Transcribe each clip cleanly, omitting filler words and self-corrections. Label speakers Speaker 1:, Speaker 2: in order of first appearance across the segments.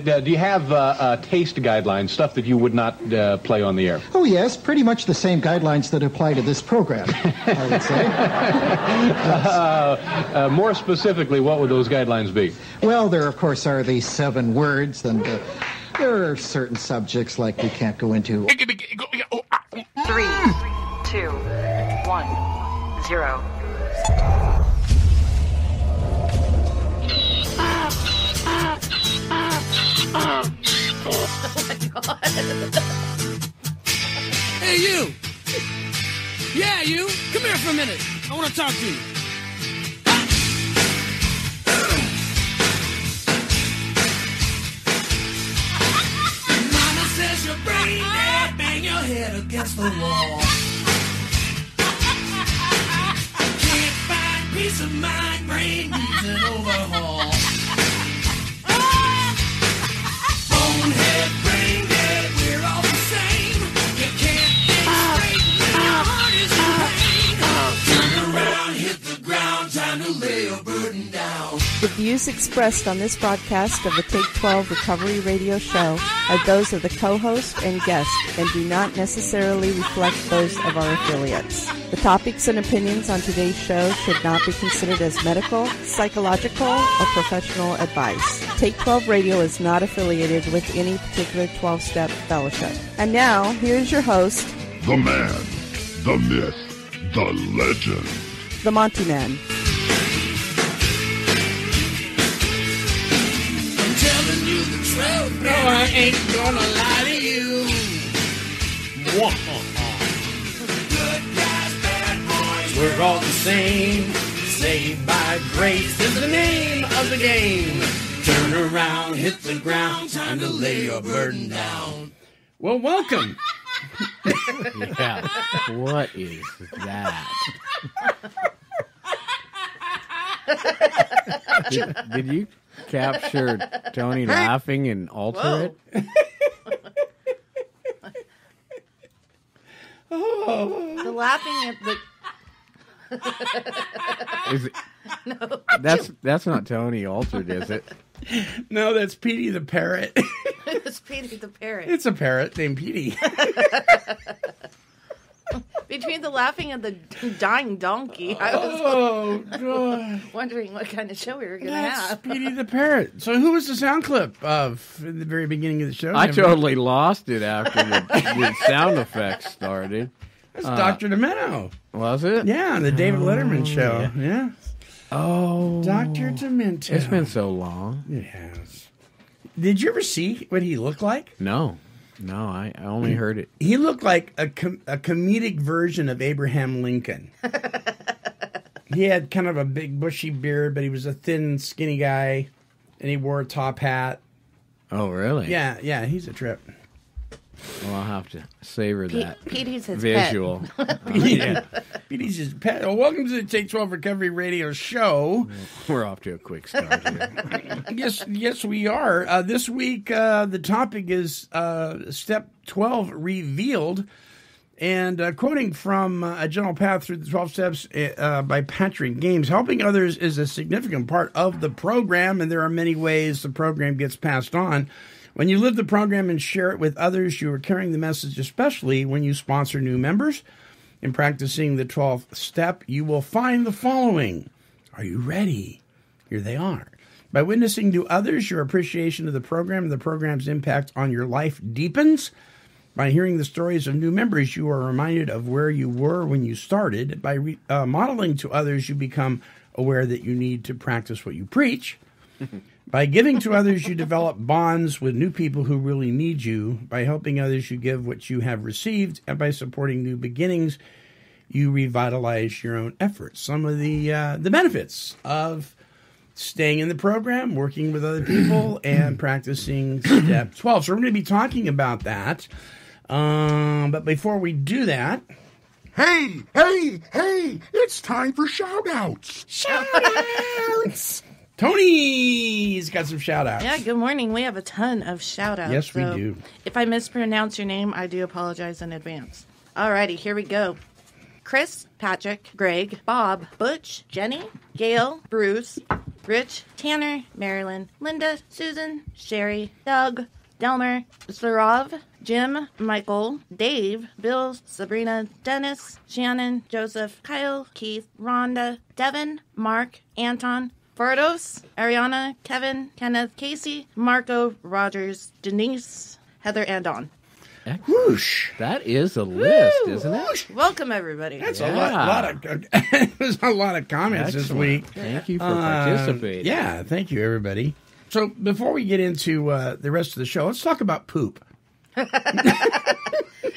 Speaker 1: Do you have taste guidelines, stuff that you would not play on the air?
Speaker 2: Oh, yes, pretty much the same guidelines that apply to this program, I would say.
Speaker 1: More specifically, what would those guidelines be?
Speaker 2: Well, there, of course, are the 7 words, and there are certain subjects like we can't go into.
Speaker 3: 3, 2, 1, 0.
Speaker 4: Oh my God.
Speaker 5: Hey, you! Yeah, you! Come here for a minute. I want to talk to you. Mama says you're brain dead, bang your head against the wall. Can't find peace of mind, brain needs an overhaul. Bonehead, brain dead, we're all the same. You can't think straight when your heart is in pain. Turn around, hit the ground, time to lay your burden down.
Speaker 6: The views expressed on this broadcast of the Take 12 Recovery Radio Show are those of the co-host and guest and do not necessarily reflect those of our affiliates. The topics and opinions on today's show should not be considered as medical, psychological, or professional advice. Take 12 Radio is not affiliated with any particular 12-step fellowship. And now, here's your host,
Speaker 7: the man, the myth, the legend,
Speaker 6: the Monty Man.
Speaker 5: I'm telling you the truth, no, I ain't gonna lie to you. Good guys, bad boys, we're all the same. Saved by grace is the name of the game. Turn around, hit the ground, time to lay your burden down. Well, welcome.
Speaker 8: Yeah, what is that? Did you capture Tony laughing and alter it?
Speaker 4: The laughing at the...
Speaker 8: Is it,
Speaker 4: No.
Speaker 8: that's not Tony altered, is it?
Speaker 5: No, that's Petey the parrot.
Speaker 4: It's Petey the parrot.
Speaker 5: It's a parrot named Petey.
Speaker 4: Between the laughing and the dying donkey, I was
Speaker 5: God.
Speaker 4: wondering what kind of show we were going to
Speaker 5: That's
Speaker 4: have.
Speaker 5: Petey the parrot. So who was the sound clip of in the very beginning of the show?
Speaker 8: I totally lost it after the sound effects started.
Speaker 5: That's Dr. Demento.
Speaker 8: Was it?
Speaker 5: Yeah, the David Letterman show. Yeah.
Speaker 8: Oh.
Speaker 5: Dr. Demento.
Speaker 8: It's been so long.
Speaker 5: It has. Did you ever see what he looked like?
Speaker 8: No, I only heard it.
Speaker 5: He looked like a comedic version of Abraham Lincoln. He had kind of a big bushy beard, but he was a thin, skinny guy, and he wore a top hat.
Speaker 8: Oh, really?
Speaker 5: Yeah, he's a trip.
Speaker 8: Well, I'll have to savor that
Speaker 4: Petey's his
Speaker 8: visual.
Speaker 5: Yeah. Petey's his pet. Well, welcome to the Take 12 Recovery Radio Show.
Speaker 8: We're off to a quick start here.
Speaker 5: Yes, we are. This week, the topic is Step 12 Revealed. And quoting from A General Path Through the 12 Steps by Patrick Games, helping others is a significant part of the program, and there are many ways the program gets passed on. When you live the program and share it with others, you are carrying the message, especially when you sponsor new members. In practicing the 12th step, you will find the following. Are you ready? Here they are. By witnessing to others, your appreciation of the program and the program's impact on your life deepens. By hearing the stories of new members, you are reminded of where you were when you started. By modeling to others, you become aware that you need to practice what you preach. By giving to others, you develop bonds with new people who really need you. By helping others, you give what you have received. And by supporting new beginnings, you revitalize your own efforts. Some of the benefits of staying in the program, working with other people, and practicing Step 12. So we're going to be talking about that. But before we do that...
Speaker 7: Hey, it's time for shout-outs.
Speaker 5: Shout-outs! Tony's got some shout-outs.
Speaker 4: Yeah, good morning. We have a ton of shout-outs.
Speaker 5: Yes, we do.
Speaker 4: If I mispronounce your name, I do apologize in advance. Alrighty, here we go. Chris, Patrick, Greg, Bob, Butch, Jenny, Gail, Bruce, Rich, Tanner, Marilyn, Linda, Susan, Sherry, Doug, Delmer, Sarov, Jim, Michael, Dave, Bill, Sabrina, Dennis, Shannon, Joseph, Kyle, Keith, Rhonda, Devin, Mark, Anton, Fardos, Ariana, Kevin, Kenneth, Casey, Marco, Rogers, Denise, Heather, and Dawn.
Speaker 5: Whoosh.
Speaker 8: That is a list, isn't it?
Speaker 5: Whoosh.
Speaker 4: Welcome, everybody.
Speaker 5: That's a lot of there's a lot of comments this week.
Speaker 8: Thank you for participating.
Speaker 5: Yeah, thank you, everybody. So before we get into the rest of the show, let's talk about poop.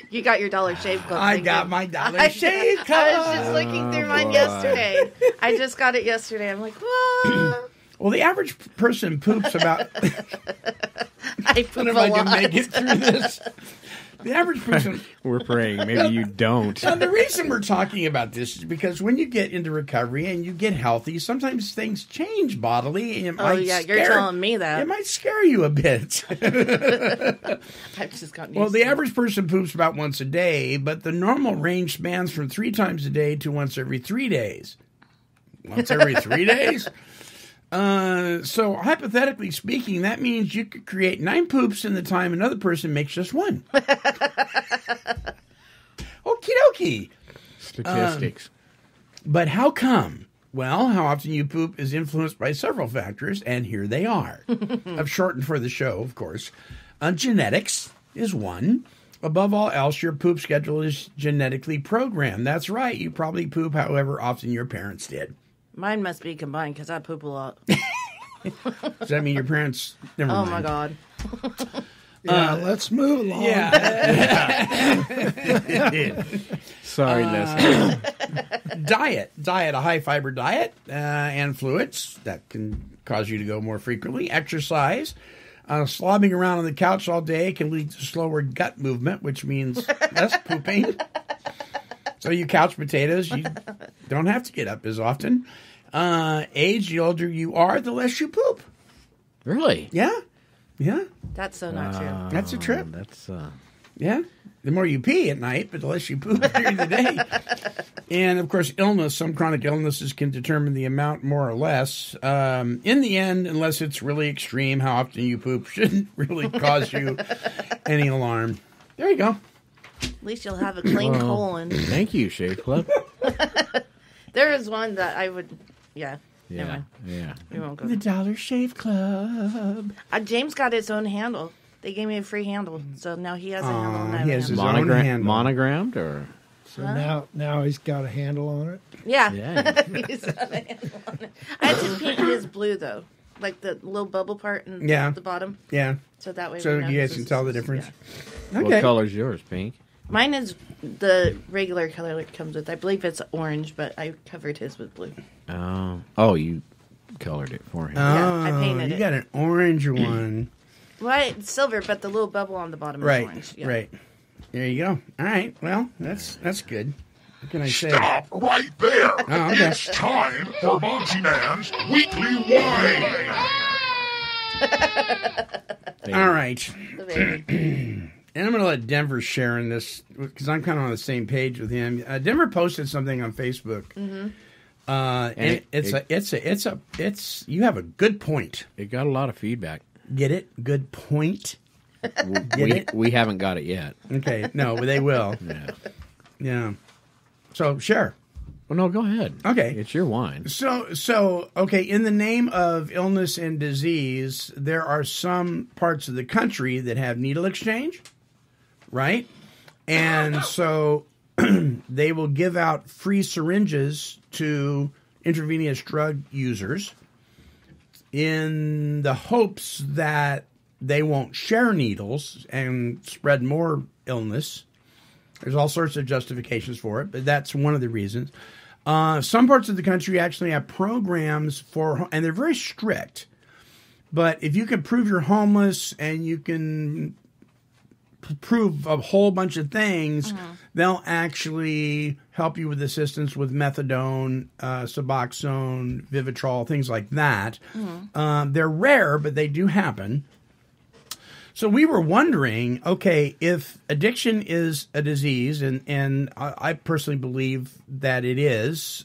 Speaker 4: You got your Dollar Shave Club.
Speaker 5: I got my Dollar Shave Club.
Speaker 4: I was just looking through mine yesterday. I just got it yesterday. I'm like, whoa.
Speaker 5: Well, the average person poops about...
Speaker 4: I poop a
Speaker 5: I
Speaker 4: lot.
Speaker 5: can make it through this. The average person...
Speaker 8: We're praying. Maybe you don't.
Speaker 5: Now, the reason we're talking about this is because when you get into recovery and you get healthy, sometimes things change bodily. And
Speaker 4: you're telling me that.
Speaker 5: It might scare you a bit.
Speaker 4: I've just gotten used
Speaker 5: The
Speaker 4: to
Speaker 5: average person poops about once a day, but the normal range spans from 3 times a day to once every 3 days. Once every 3 days? So hypothetically speaking, that means you could create 9 poops in the time another person makes just 1. Okie dokie.
Speaker 8: Statistics.
Speaker 5: But how come? Well, how often you poop is influenced by several factors, and here they are. I've shortened for the show, of course. Genetics is one. Above all else, your poop schedule is genetically programmed. That's right. You probably poop however often your parents did.
Speaker 4: Mine must be combined because I poop a lot.
Speaker 5: Does that mean your parents... Never mind.
Speaker 4: My God.
Speaker 2: Let's move along.
Speaker 5: Yeah.
Speaker 8: Sorry, listeners.
Speaker 5: Diet, a high-fiber diet and fluids that can cause you to go more frequently. Exercise. Slobbing around on the couch all day can lead to slower gut movement, which means less pooping. So you couch potatoes, you don't have to get up as often. Age, the older you are, the less you poop.
Speaker 8: Really?
Speaker 5: Yeah.
Speaker 4: That's so not true.
Speaker 5: That's a trip.
Speaker 8: That's
Speaker 5: Yeah. The more you pee at night, but the less you poop during the day. And, of course, illness. Some chronic illnesses can determine the amount more or less. In the end, unless it's really extreme, how often you poop shouldn't really cause you any alarm. There you go.
Speaker 4: At least you'll have a clean colon.
Speaker 8: Thank you, Shave Club.
Speaker 4: There is one that I would... Yeah. Never mind.
Speaker 8: Yeah.
Speaker 4: We won't go
Speaker 5: The
Speaker 4: there.
Speaker 5: Dollar Shave Club.
Speaker 4: James got his own handle. They gave me a free handle, so now he has a handle. And I have
Speaker 5: he
Speaker 4: a
Speaker 5: has
Speaker 4: handle.
Speaker 5: his own handle.
Speaker 8: Monogrammed or?
Speaker 2: So now he's got a handle on it.
Speaker 4: Yeah.
Speaker 8: Yeah.
Speaker 4: He's got a handle on it. I had to paint his blue, though. Like the little bubble part in the bottom.
Speaker 5: Yeah.
Speaker 4: So that way
Speaker 5: So
Speaker 4: we know
Speaker 5: you guys
Speaker 4: this
Speaker 5: can
Speaker 4: is-
Speaker 5: tell the difference.
Speaker 4: yeah.
Speaker 5: Okay.
Speaker 8: What color's yours? Pink?
Speaker 4: Mine is the regular color it comes with. I believe it's orange, but I covered his with blue.
Speaker 8: Oh, you colored it for him.
Speaker 4: Yeah, I painted
Speaker 5: you
Speaker 4: it.
Speaker 5: got an orange one.
Speaker 4: Well, it's silver, but the little bubble on the bottom is orange. Yeah.
Speaker 5: Right. There you go. All right. Well, that's good. What can I say?
Speaker 7: Stop right there.
Speaker 5: Oh, okay.
Speaker 7: It's time for Monty Man's Weekly Whine.
Speaker 5: All right.
Speaker 4: The baby.
Speaker 5: And I'm going to let Denver share in this because I'm kind of on the same page with him. Denver posted something on Facebook. Mm-hmm. And you have a good point.
Speaker 8: It got a lot of feedback.
Speaker 5: Get it? Good point.
Speaker 8: We haven't got it yet.
Speaker 5: Okay. No, but they will. Yeah. So share.
Speaker 8: Well, no, go ahead.
Speaker 5: Okay.
Speaker 8: It's your wine.
Speaker 5: So, okay, in the name of illness and disease, there are some parts of the country that have needle exchange, right? And so they will give out free syringes to intravenous drug users in the hopes that they won't share needles and spread more illness. There's all sorts of justifications for it, but that's one of the reasons. Some parts of the country actually have programs for, and they're very strict. But if you can prove you're homeless and you can prove a whole bunch of things, they'll actually help you with assistance with methadone, Suboxone, Vivitrol, things like that. They're rare, but they do happen. So we were wondering, okay, if addiction is a disease, and I personally believe that it is,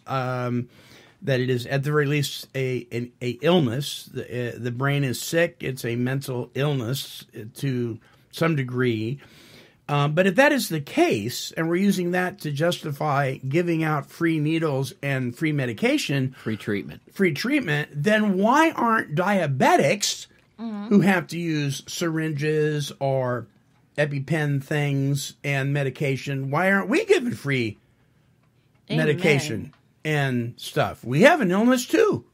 Speaker 5: that it is at the very least a illness. The brain is sick. It's a mental illness to some degree. But if that is the case, and we're using that to justify giving out free needles and free medication,
Speaker 8: Free treatment,
Speaker 5: then why aren't diabetics who have to use syringes or EpiPen things and medication, why aren't we given free medication and stuff? We have an illness too.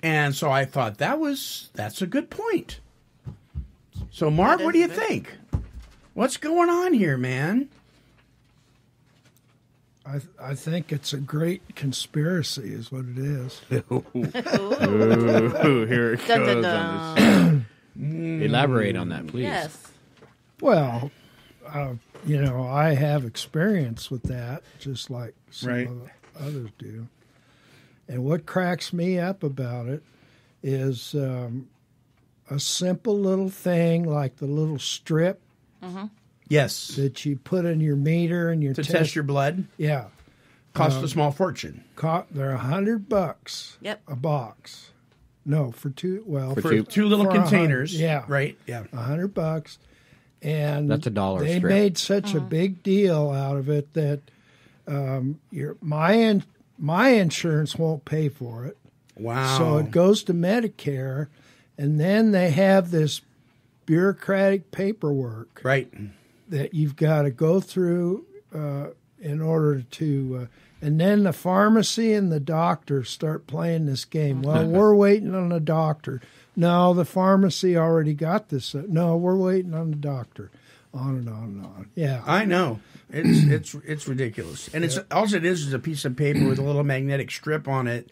Speaker 5: And so I thought that's a good point. So Marv, what do you think? What's going on here, man?
Speaker 3: I think it's a great conspiracy, is what it is.
Speaker 8: Ooh, here it
Speaker 4: Dun, dun,
Speaker 8: goes.
Speaker 4: dun.
Speaker 8: Elaborate on that, please.
Speaker 4: Yes.
Speaker 3: Well, I have experience with that, just like some
Speaker 5: Right.
Speaker 3: of the others do. And what cracks me up about it is a simple little thing like the little strip
Speaker 5: Yes.
Speaker 3: that you put in your meter and your
Speaker 5: To test your blood
Speaker 3: Yeah.
Speaker 5: costs a small fortune.
Speaker 3: They're $100
Speaker 4: Yep.
Speaker 3: a box. No, for two. Well,
Speaker 8: For
Speaker 5: Two little
Speaker 3: for 100,
Speaker 5: containers.
Speaker 3: yeah.
Speaker 5: Right? Yeah.
Speaker 3: $100, and
Speaker 8: That's $1
Speaker 3: They
Speaker 8: strip.
Speaker 3: made such a big deal out of it that my insurance won't pay for it.
Speaker 5: Wow.
Speaker 3: So it goes to Medicare, and then they have this bureaucratic paperwork
Speaker 5: Right.
Speaker 3: that you've got to go through in order to. And then the pharmacy and the doctor start playing this game. Well, we're waiting on the doctor. No, the pharmacy already got this. No, we're waiting on the doctor. On and on and on. Yeah.
Speaker 5: I know. It's ridiculous. And it's all it is a piece of paper with a little magnetic strip on it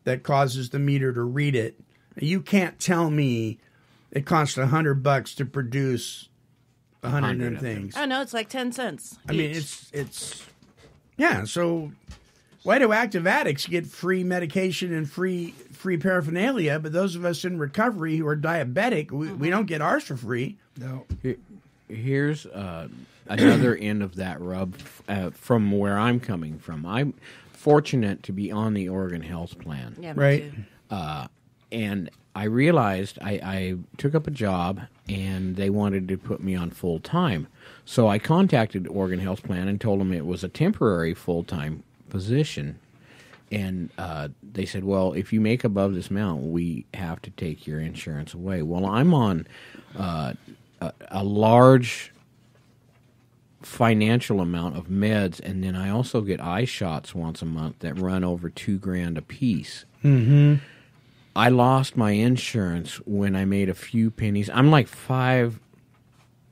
Speaker 5: that causes the meter to read it. You can't tell me it costs $100 to produce 100
Speaker 8: 100 of them.
Speaker 5: things.
Speaker 4: Oh no, it's like 10 cents.
Speaker 5: I mean,
Speaker 4: each.
Speaker 5: it's yeah. So why do active addicts get free medication and free paraphernalia, but those of us in recovery who are diabetic, we don't get ours for free?
Speaker 3: No.
Speaker 8: Here's another end of that rub from where I'm coming from. I'm fortunate to be on the Oregon Health Plan.
Speaker 4: Yeah, me
Speaker 5: Right.
Speaker 4: too.
Speaker 8: And I realized I took up a job, and they wanted to put me on full-time. So I contacted Oregon Health Plan and told them it was a temporary full-time position. And they said, well, if you make above this amount, we have to take your insurance away. Well, I'm on a large financial amount of meds, and then I also get eye shots once a month that run over $2,000 a piece.
Speaker 5: Mm-hmm.
Speaker 8: I lost my insurance when I made a few pennies. I'm like 5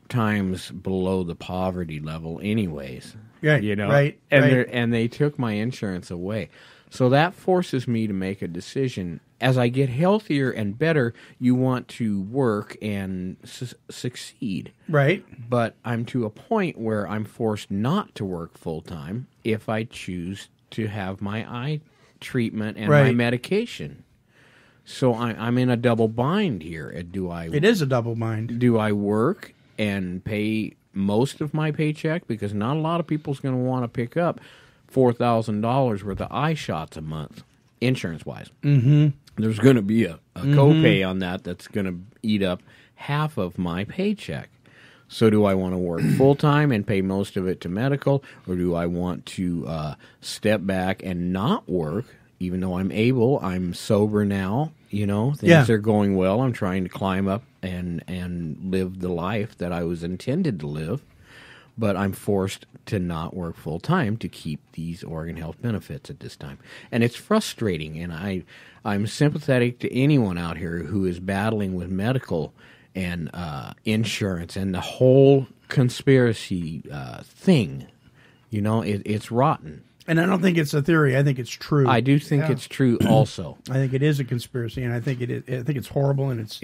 Speaker 8: times below the poverty level anyways.
Speaker 5: Right,
Speaker 8: You know?
Speaker 5: right,
Speaker 8: And
Speaker 5: right.
Speaker 8: and they took my insurance away. So that forces me to make a decision. As I get healthier and better, you want to work and succeed.
Speaker 5: Right.
Speaker 8: But I'm to a point where I'm forced not to work full-time if I choose to have my eye treatment and my
Speaker 5: Right.
Speaker 8: medication. So I'm in a double bind here.
Speaker 5: It is a double bind.
Speaker 8: Do I work and pay most of my paycheck? Because not a lot of people's going to want to pick up $4,000 worth of eye shots a month, insurance-wise.
Speaker 5: Mm-hmm.
Speaker 8: There's going to be a copay on that's going to eat up half of my paycheck. So do I want to work full-time and pay most of it to medical, or do I want to step back and not work, even though I'm able? I'm sober now, things are going well. I'm trying to climb up and live the life that I was intended to live, but I'm forced to not work full-time to keep these Oregon Health benefits at this time. And it's frustrating, and I'm sympathetic to anyone out here who is battling with medical and insurance and the whole conspiracy thing. It's rotten.
Speaker 5: And I don't think it's a theory. I think it's true.
Speaker 8: I do think it's true also.
Speaker 5: I think it is a conspiracy, and I think it's horrible, and
Speaker 8: It's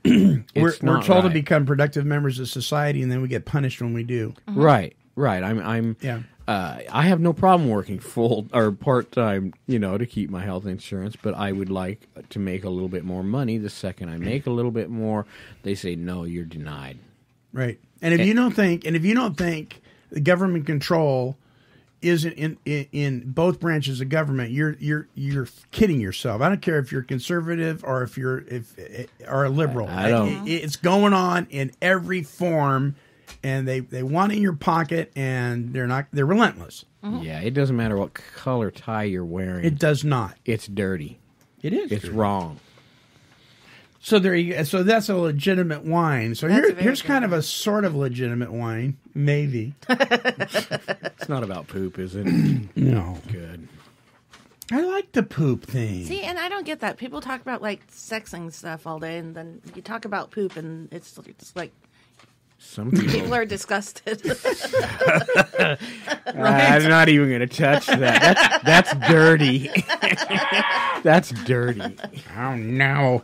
Speaker 5: we're
Speaker 8: not
Speaker 5: told to
Speaker 8: right.
Speaker 5: become productive members of society, and then we get punished when we do.
Speaker 8: Right. I'm
Speaker 5: Yeah.
Speaker 8: I have no problem working full or part-time, to keep my health insurance, but I would like to make a little bit more money. The second I make a little bit more, they say, no, you're denied.
Speaker 5: Right. And if you don't think the government control isn't in both branches of government, you're kidding yourself. I don't care if you're conservative or if or a liberal.
Speaker 8: I don't.
Speaker 5: It's going on in every form, and they want it in your pocket, and they're relentless.
Speaker 8: Yeah, it doesn't matter what color tie you're wearing.
Speaker 5: It does not.
Speaker 8: It's dirty.
Speaker 5: It is.
Speaker 8: It's wrong.
Speaker 5: So there you go. So that's a legitimate wine. So here's
Speaker 4: good.
Speaker 5: kind of a sort of legitimate wine, maybe.
Speaker 8: It's not about poop, is it?
Speaker 5: No.
Speaker 8: Good.
Speaker 5: I like the poop thing.
Speaker 4: See, and I don't get that. People talk about like sexing stuff all day, and then you talk about poop, and it's like
Speaker 8: Some people.
Speaker 4: people are disgusted.
Speaker 8: I'm not even going to touch that. That's dirty. That's dirty.
Speaker 5: Oh no.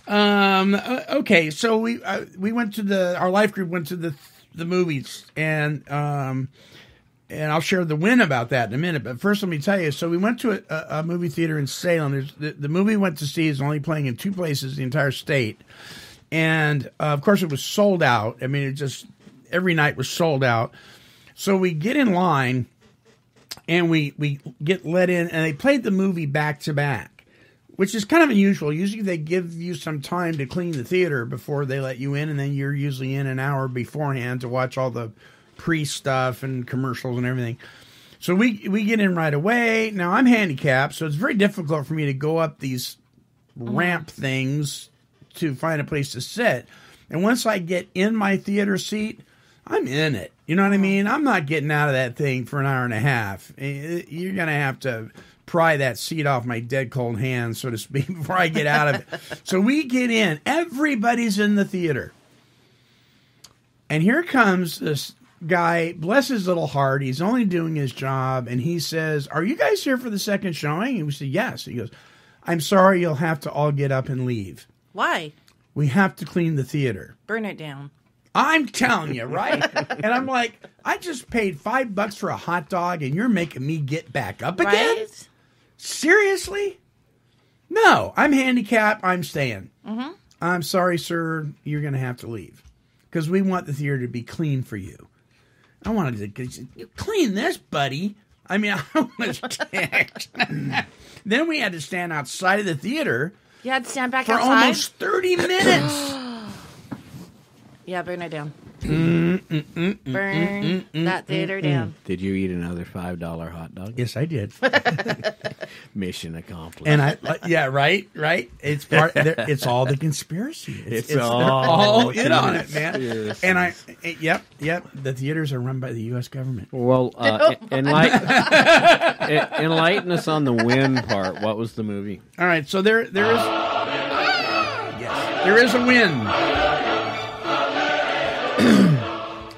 Speaker 5: Okay, so we went to our life group went to the movies, and I'll share the win about that in a minute. But first, let me tell you. So we went to a movie theater in Salem. The movie we went to see is only playing in 2 places in the entire state, and of course it was sold out. I mean, it just every night was sold out. So we get in line, and we get let in, and they played the movie back to back, which is kind of unusual. Usually they give you some time to clean the theater before they let you in, and then you're usually in an hour beforehand to watch all the pre-stuff and commercials and everything. So we get in right away. Now, I'm handicapped, so it's very difficult for me to go up these ramp things to find a place to sit. And once I get in my theater seat, I'm in it. You know what I mean? I'm not getting out of that thing for an hour and a half. You're going to have to pry that seat off my dead cold hands, so to speak, before I get out of it. So we get in. Everybody's in the theater. And here comes this guy, bless his little heart. He's only doing his job. And he says, "Are you guys here for the second showing?" And we said, "Yes." He goes, "I'm sorry, you'll have to all get up and leave.
Speaker 4: Why?
Speaker 5: We have to clean the theater."
Speaker 4: Burn it down.
Speaker 5: I'm telling you, right? And I'm like, I just paid $5 for a hot dog, and you're making me get back up again?
Speaker 4: Right?
Speaker 5: Seriously? No, I'm handicapped. I'm staying. Mm-hmm. I'm sorry, sir. You're going to have to leave because we want the theater to be clean for you. I wanted to clean this, buddy. I mean, I was ticked. Then we had to stand outside of the theater.
Speaker 4: You had to stand back
Speaker 5: for
Speaker 4: outside?
Speaker 5: almost 30 minutes.
Speaker 4: Yeah, burn it down. Burn that theater down.
Speaker 8: Did you eat another $5 hot dog?
Speaker 5: Yes, I did.
Speaker 8: Mission accomplished.
Speaker 5: And yeah, right. It's part. It's all the conspiracy.
Speaker 8: It's
Speaker 5: they're all in on it, man. And yep. The theaters are run by the U.S. government.
Speaker 8: Well, enlighten us on the win part. What was the movie?
Speaker 5: All right, so there is. Yes, there is a win.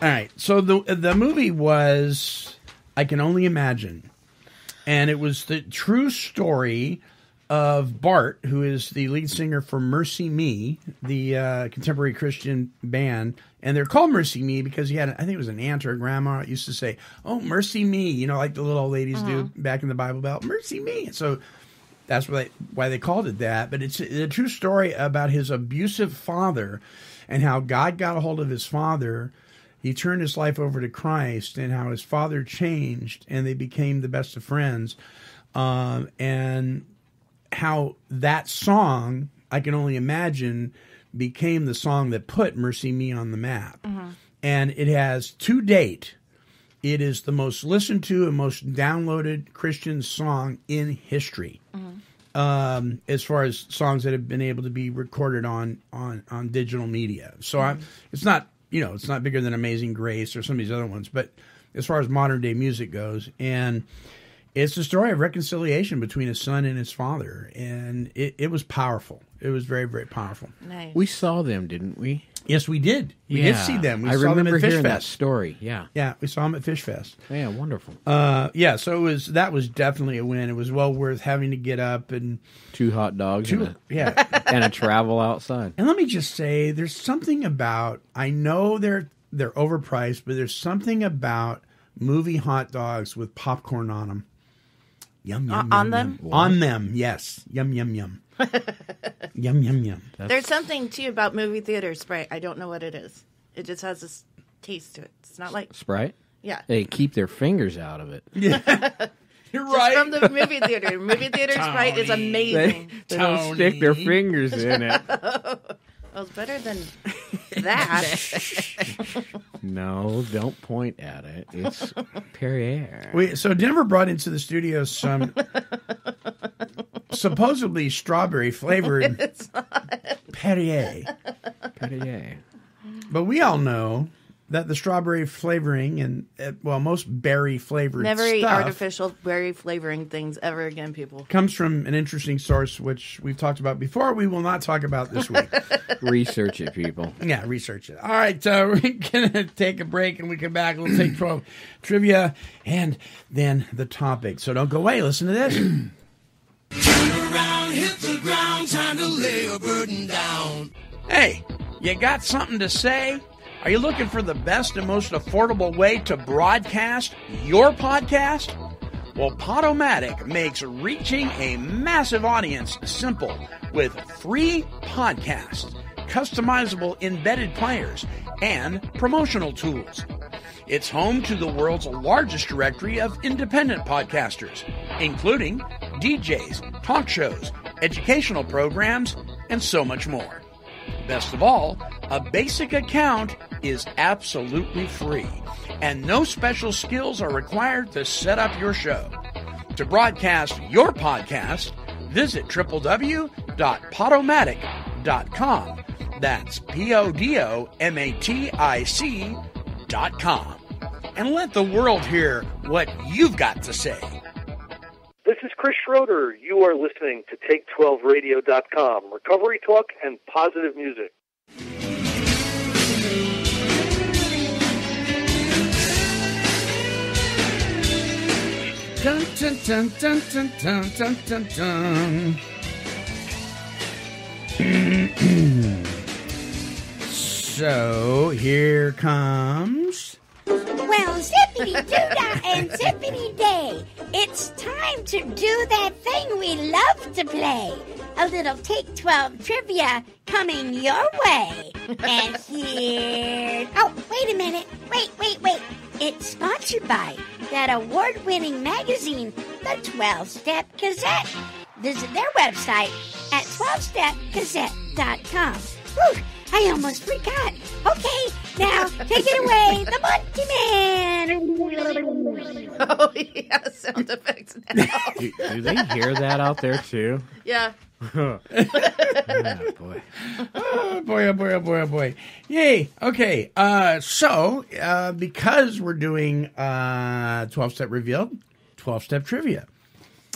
Speaker 5: All right, so the movie was I Can Only Imagine, and it was the true story of Bart, who is the lead singer for Mercy Me, the contemporary Christian band, and they're called Mercy Me because he had, I think it was an aunt or a grandma that used to say, "Oh, mercy me," you know, like the little old ladies do back in the Bible Belt, "Mercy me." And so that's why they called it that. But it's a true story about his abusive father and how God got a hold of his father. He turned his life over to Christ, and how his father changed, and they became the best of friends. And how that song, I Can Only Imagine, became the song that put Mercy Me on the map. And it has, to date, it is the most listened to and most downloaded Christian song in history. As far as songs that have been able to be recorded on digital media. So it's not, it's not bigger than Amazing Grace or some of these other ones, but as far as modern day music goes, and it's the story of reconciliation between his son and his father, and it was powerful. It was very, very powerful.
Speaker 4: Nice.
Speaker 8: We saw them, didn't we?
Speaker 5: Yes, we did. We did see them.
Speaker 8: I
Speaker 5: saw
Speaker 8: remember
Speaker 5: them at Fish
Speaker 8: hearing that
Speaker 5: Fest.
Speaker 8: story. Yeah.
Speaker 5: Yeah, we saw them at Fish Fest.
Speaker 8: Yeah, wonderful.
Speaker 5: So that was definitely a win. It was well worth having to get up and
Speaker 8: 2 hot dogs and a travel outside.
Speaker 5: And let me just say, there's something about, I know they're overpriced, but there's something about movie hot dogs with popcorn on them. Yum, yum, yum.
Speaker 4: On them?
Speaker 5: Yum. On them, yes. Yum, yum, yum. Yum, yum, yum.
Speaker 4: There's something, too, about movie theater Sprite. I don't know what it is. It just has this taste to it. It's not like...
Speaker 8: Sprite?
Speaker 4: Yeah.
Speaker 8: They keep their fingers out of it.
Speaker 5: Yeah. You're
Speaker 4: Just
Speaker 5: right.
Speaker 4: from the movie theater. Movie theater Sprite is amazing.
Speaker 8: They don't stick their fingers in it.
Speaker 4: Well, it's better than that.
Speaker 8: No, don't point at it. It's Perrier.
Speaker 5: So Denver brought into the studio some supposedly strawberry flavored Perrier.
Speaker 8: Perrier.
Speaker 5: But we all know that the strawberry flavoring and, most berry flavored
Speaker 4: Never eat
Speaker 5: stuff
Speaker 4: artificial berry flavoring things ever again, people.
Speaker 5: comes from an interesting source, which we've talked about before. We will not talk about this week.
Speaker 8: Research it, people.
Speaker 5: Yeah, research it. All right, we're going to take a break, and we come back. We'll take 12 trivia and then the topic. So don't go away. Listen to this.
Speaker 9: Turn around, hit the ground, time to lay a burden down.
Speaker 5: Hey, you got something to say? Are you looking for the best and most affordable way to broadcast your podcast? Well, Podomatic makes reaching a massive audience simple with free podcasts, customizable embedded players, and promotional tools. It's home to the world's largest directory of independent podcasters, including DJs, talk shows, educational programs, and so much more. Best of all, a basic account is absolutely free, and no special skills are required to set up your show. To broadcast your podcast, visit www.podomatic.com. That's PODOMATIC.com. And let the world hear what you've got to say.
Speaker 10: This is Chris Schroeder. You are listening to Take12Radio.com. Recovery talk and positive music.
Speaker 5: Dun, dun, dun, dun, dun, dun, dun, dun, dun. So here comes.
Speaker 11: Well, zippity-doo-dah and zippity-day. It's time to do that thing we love to play. A little Take 12 trivia coming your way. And here... Oh, wait a minute. Wait. It's sponsored by that award-winning magazine, the 12-Step Gazette. Visit their website at 12stepgazette.com. Whew, I almost forgot. Okay, now take it away, the Monty Man.
Speaker 4: Oh, yeah, sound effects now.
Speaker 8: Do they hear that out there, too?
Speaker 4: Yeah.
Speaker 8: Oh, boy.
Speaker 5: Oh, boy. Yay. Okay. So, because we're doing 12-step revealed, 12-step trivia.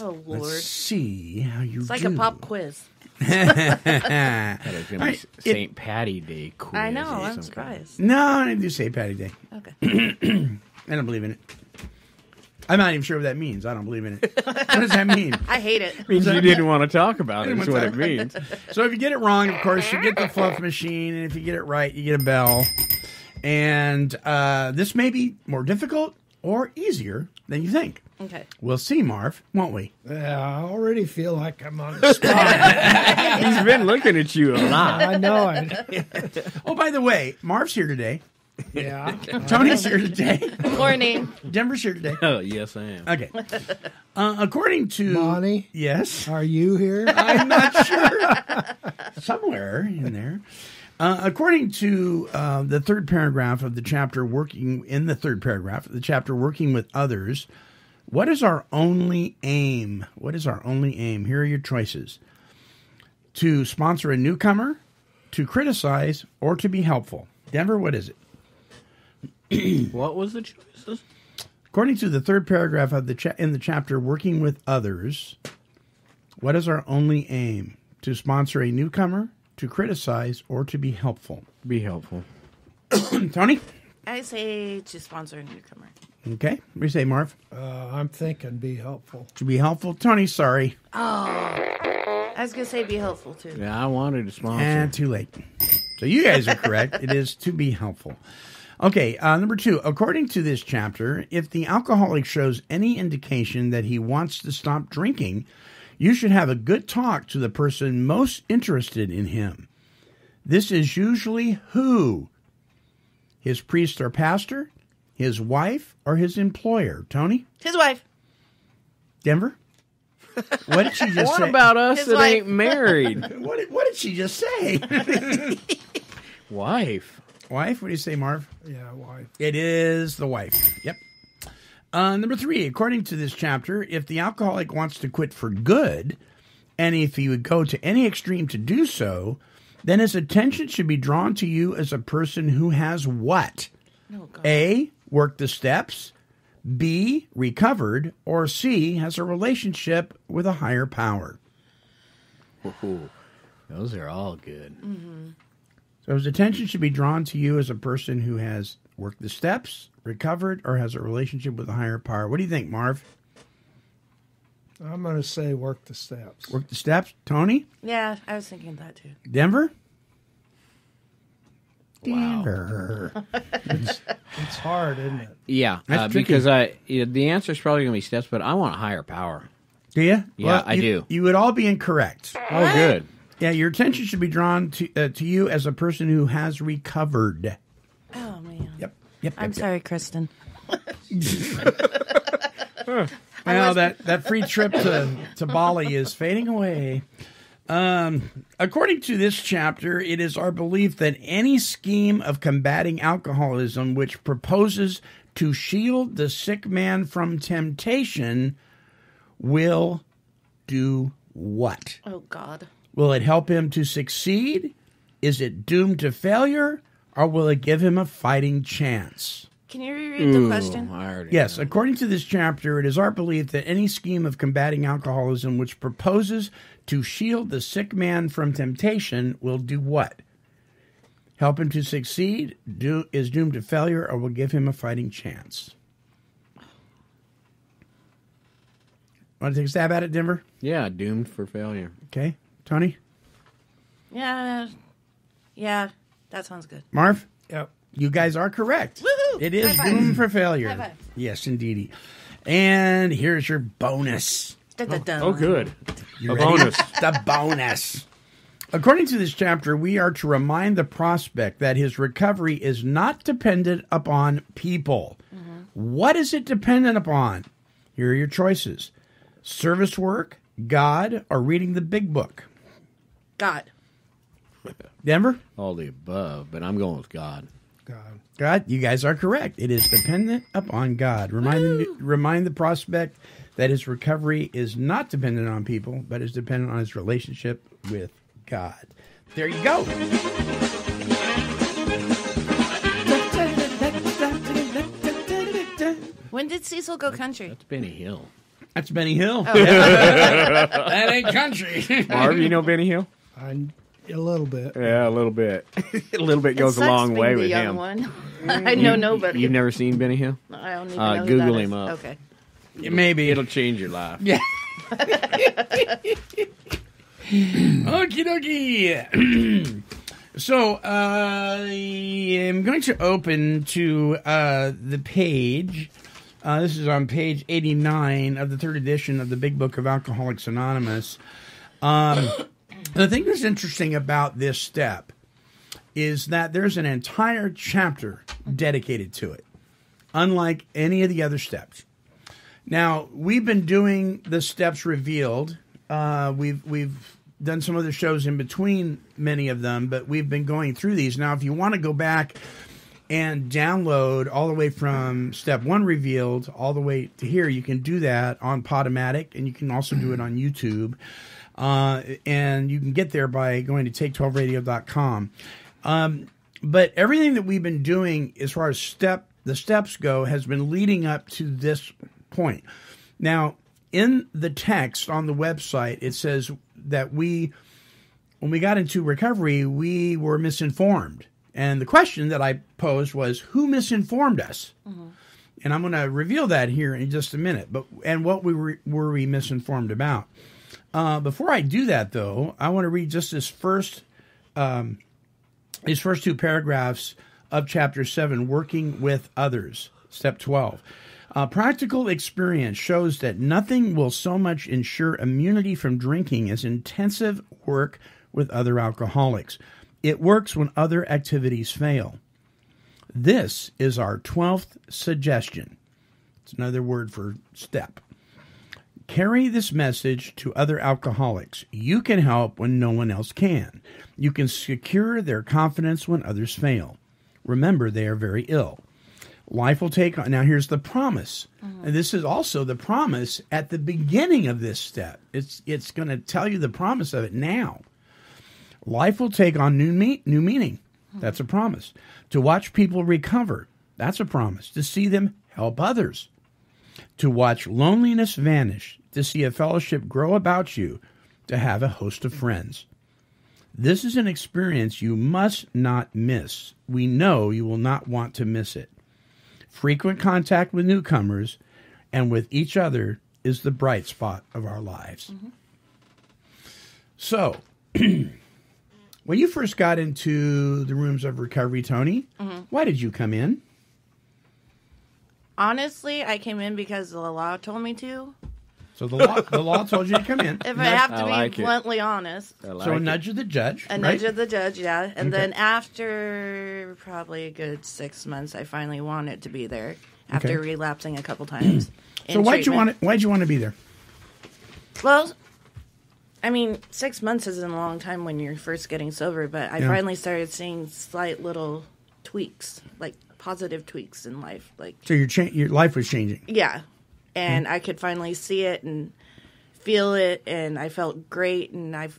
Speaker 4: Oh, Lord.
Speaker 5: Let's see how you
Speaker 4: It's like
Speaker 5: do.
Speaker 4: a pop quiz.
Speaker 8: That is going to be
Speaker 5: Right.
Speaker 8: St. Patty Day quiz.
Speaker 4: I know,
Speaker 8: or
Speaker 4: I'm
Speaker 8: something.
Speaker 4: surprised.
Speaker 5: No, I didn't do St. Patty Day.
Speaker 4: Okay.
Speaker 5: I don't believe in it. I'm not even sure what that means. I don't believe in it. What does that mean?
Speaker 4: I hate it.
Speaker 8: It means you didn't want to talk about it, is what it means.
Speaker 5: So if you get it wrong, of course, you get the fluff machine, and if you get it right, you get a bell. And this may be more difficult or easier than you think.
Speaker 4: Okay.
Speaker 5: We'll see, Marv, won't we?
Speaker 3: Yeah, I already feel like I'm on the spot.
Speaker 8: He's been looking at you a lot.
Speaker 3: I know it.
Speaker 5: Oh, by the way, Marv's here today.
Speaker 3: Yeah.
Speaker 5: Tony's here today.
Speaker 4: Morning.
Speaker 5: Denver's here today.
Speaker 8: Oh, yes, I am.
Speaker 5: Okay. According to...
Speaker 3: Bonnie?
Speaker 5: Yes?
Speaker 3: Are you here?
Speaker 5: I'm not sure. Somewhere in there. According to the third paragraph of the chapter working with others, what is our only aim? What is our only aim? Here are your choices. To sponsor a newcomer, to criticize, or to be helpful. Denver, what is it?
Speaker 8: What was the choices?
Speaker 5: According to the third paragraph of in the chapter working with others, what is our only aim? To sponsor a newcomer, to criticize, or to be helpful?
Speaker 8: Be helpful.
Speaker 5: Tony?
Speaker 4: I say to sponsor a newcomer.
Speaker 5: Okay. What do you say, Marv?
Speaker 3: I'm thinking be helpful.
Speaker 5: To be helpful? Tony, sorry.
Speaker 4: Oh. I was going to say be helpful, too.
Speaker 8: Yeah, I wanted to sponsor.
Speaker 5: And too late. So you guys are correct. It is to be helpful. Okay, number 2. According to this chapter, if the alcoholic shows any indication that he wants to stop drinking, you should have a good talk to the person most interested in him. This is usually who? His priest or pastor, his wife, or his employer? Tony?
Speaker 4: His wife.
Speaker 5: Denver? What did she just say?
Speaker 8: What about us
Speaker 4: His
Speaker 8: that
Speaker 4: wife.
Speaker 8: ain't married?
Speaker 5: What did she just say?
Speaker 8: Wife.
Speaker 5: Wife? What do you say, Marv?
Speaker 3: Yeah, wife.
Speaker 5: It is the wife. Yep. Number 3, according to this chapter, if the alcoholic wants to quit for good, and if he would go to any extreme to do so, then his attention should be drawn to you as a person who has what?
Speaker 4: Oh, God.
Speaker 5: A, worked the steps, B, recovered, or C, has a relationship with a higher power.
Speaker 8: Ooh, those are all good.
Speaker 4: Mm-hmm.
Speaker 5: So his attention should be drawn to you as a person who has worked the steps, recovered, or has a relationship with a higher power. What do you think, Marv?
Speaker 3: I'm going to say work the steps.
Speaker 5: Work the steps. Tony?
Speaker 4: Yeah, I was thinking that too.
Speaker 5: Denver?
Speaker 8: Wow.
Speaker 5: Denver.
Speaker 3: It's hard, isn't it?
Speaker 8: Yeah,
Speaker 5: That's tricky.
Speaker 8: because the answer is probably going to be steps, but I want a higher power.
Speaker 5: Do you?
Speaker 8: Yeah, I do.
Speaker 5: You would all be incorrect.
Speaker 8: Oh, good.
Speaker 5: Yeah, your attention should be drawn to you as a person who has recovered.
Speaker 4: Oh, man.
Speaker 5: Yep.
Speaker 4: I'm sorry, Kristen.
Speaker 5: Well, that free trip to Bali is fading away. According to this chapter, it is our belief that any scheme of combating alcoholism which proposes to shield the sick man from temptation will do what?
Speaker 4: Oh, God.
Speaker 5: Will it help him to succeed? Is it doomed to failure? Or will it give him a fighting chance?
Speaker 4: Can you reread the question?
Speaker 5: Yes, according to this chapter, it is our belief that any scheme of combating alcoholism which proposes to shield the sick man from temptation will do what? Help him to succeed, is doomed to failure, or will give him a fighting chance? Want to take a stab at it, Denver?
Speaker 8: Yeah, doomed for failure.
Speaker 5: Okay. Tony?
Speaker 4: Yeah, that sounds good.
Speaker 5: Marv?
Speaker 3: Yep.
Speaker 5: You guys are correct.
Speaker 4: Woohoo!
Speaker 5: It is
Speaker 4: High five.
Speaker 5: doomed for failure.
Speaker 4: High five.
Speaker 5: Yes, indeedy. And here's your bonus.
Speaker 4: Dun-dun-dun.
Speaker 8: Oh, good.
Speaker 5: You
Speaker 8: A
Speaker 5: ready?
Speaker 8: bonus.
Speaker 5: The bonus. According to this chapter, we are to remind the prospect that his recovery is not dependent upon people.
Speaker 4: Mm-hmm.
Speaker 5: What is it dependent upon? Here are your choices. Service work, God, or reading the big book.
Speaker 4: God.
Speaker 5: Denver?
Speaker 8: All the above, but I'm going with God.
Speaker 5: God, you guys are correct. It is dependent upon God. Remind the prospect that his recovery is not dependent on people, but is dependent on his relationship with God. There you go.
Speaker 4: When did Cecil go country?
Speaker 8: That's Benny Hill.
Speaker 5: That's Benny Hill.
Speaker 4: Oh.
Speaker 5: That ain't country.
Speaker 8: Marv, you know Benny Hill?
Speaker 3: A little bit.
Speaker 8: Yeah, a little bit. A little bit goes a long way with him.
Speaker 4: One. I know nobody.
Speaker 8: You've never seen Benny Hill?
Speaker 4: I don't even know who
Speaker 8: Google
Speaker 4: that
Speaker 8: him
Speaker 4: is.
Speaker 8: up.
Speaker 4: Okay.
Speaker 5: Maybe.
Speaker 8: It'll change your life.
Speaker 5: Yeah. Okie dokie. So, I am going to open to the page. This is on page 89 of the third edition of the Big Book of Alcoholics Anonymous. The thing that's interesting about this step is that there's an entire chapter dedicated to it, unlike any of the other steps. Now, we've been doing the steps revealed. We've done some other shows in between many of them, but we've been going through these. Now, if you want to go back and download all the way from step 1 revealed all the way to here, you can do that on Podomatic, and you can also do it on YouTube. And you can get there by going to take12radio.com. But everything that we've been doing as far as the steps go has been leading up to this point. Now, in the text on the website, it says that when we got into recovery, we were misinformed. And the question that I posed was, who misinformed us? Mm-hmm. And I'm going to reveal that here in just a minute. And what were we misinformed about? Before I do that, though, I want to read just these first 2 paragraphs of Chapter 7, Working with Others, Step 12. Practical experience shows that nothing will so much ensure immunity from drinking as intensive work with other alcoholics. It works when other activities fail. This is our 12th suggestion. It's another word for step. Carry this message to other alcoholics. You can help when no one else can. You can secure their confidence when others fail. Remember, they are very ill. Life will take on. Now, here's the promise. And this is also the promise at the beginning of this step. It's going to tell you the promise of it now. Life will take on new meaning. That's a promise. To watch people recover. That's a promise. To see them help others. To watch loneliness vanish, to see a fellowship grow about you, to have a host of friends. This is an experience you must not miss. We know you will not want to miss it. Frequent contact with newcomers and with each other is the bright spot of our lives. So, when you first got into the rooms of recovery, Tony, why did you come in?
Speaker 4: Honestly, I came in because the law told me to.
Speaker 5: So the law told you to come in.
Speaker 4: If I have to be bluntly honest.
Speaker 5: So a nudge of the judge,
Speaker 4: A nudge of the judge, yeah. And then after probably a good 6 months, I finally wanted to be there after relapsing a couple times.
Speaker 5: So why'd you want to be there?
Speaker 4: Well, I mean, 6 months isn't a long time when you're first getting sober, but I finally started seeing slight little tweaks, like positive tweaks in life. Like,
Speaker 5: so your life was changing.
Speaker 4: Yeah. And I could finally see it and feel it, and I felt great, and I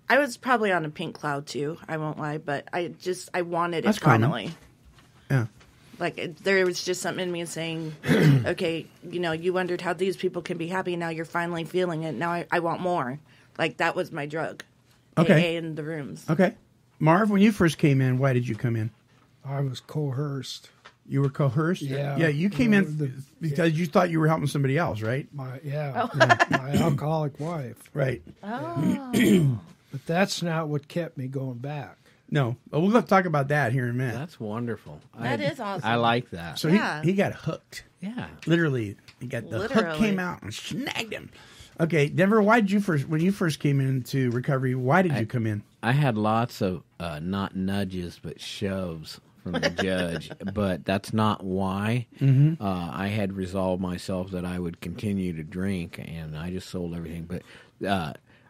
Speaker 4: was probably on a pink cloud too, I won't lie, but I wanted it finally.
Speaker 5: Yeah.
Speaker 4: Like, there was just something in me saying, okay, you wondered how these people can be happy, now you're finally feeling it, now I want more. Like, that was my drug.
Speaker 5: Okay.
Speaker 4: AA in the rooms.
Speaker 5: Okay. Marv, when you first came in, why did you come in?
Speaker 3: I was coerced.
Speaker 5: You were coerced?
Speaker 3: Yeah.
Speaker 5: Yeah, you came in because you thought you were helping somebody else, right?
Speaker 3: My alcoholic wife.
Speaker 5: Right.
Speaker 4: Oh.
Speaker 3: But that's not what kept me going back.
Speaker 5: No. But we'll talk about that here in a minute.
Speaker 8: That's wonderful.
Speaker 4: That is awesome.
Speaker 8: I like that.
Speaker 5: So he got hooked.
Speaker 8: Yeah.
Speaker 5: Literally. Hook came out and snagged him. Okay, Denver, when you first came into recovery, why did you come in?
Speaker 8: I had lots of not nudges but shoves from the judge, but that's not why. I had resolved myself that I would continue to drink, and I just sold everything. But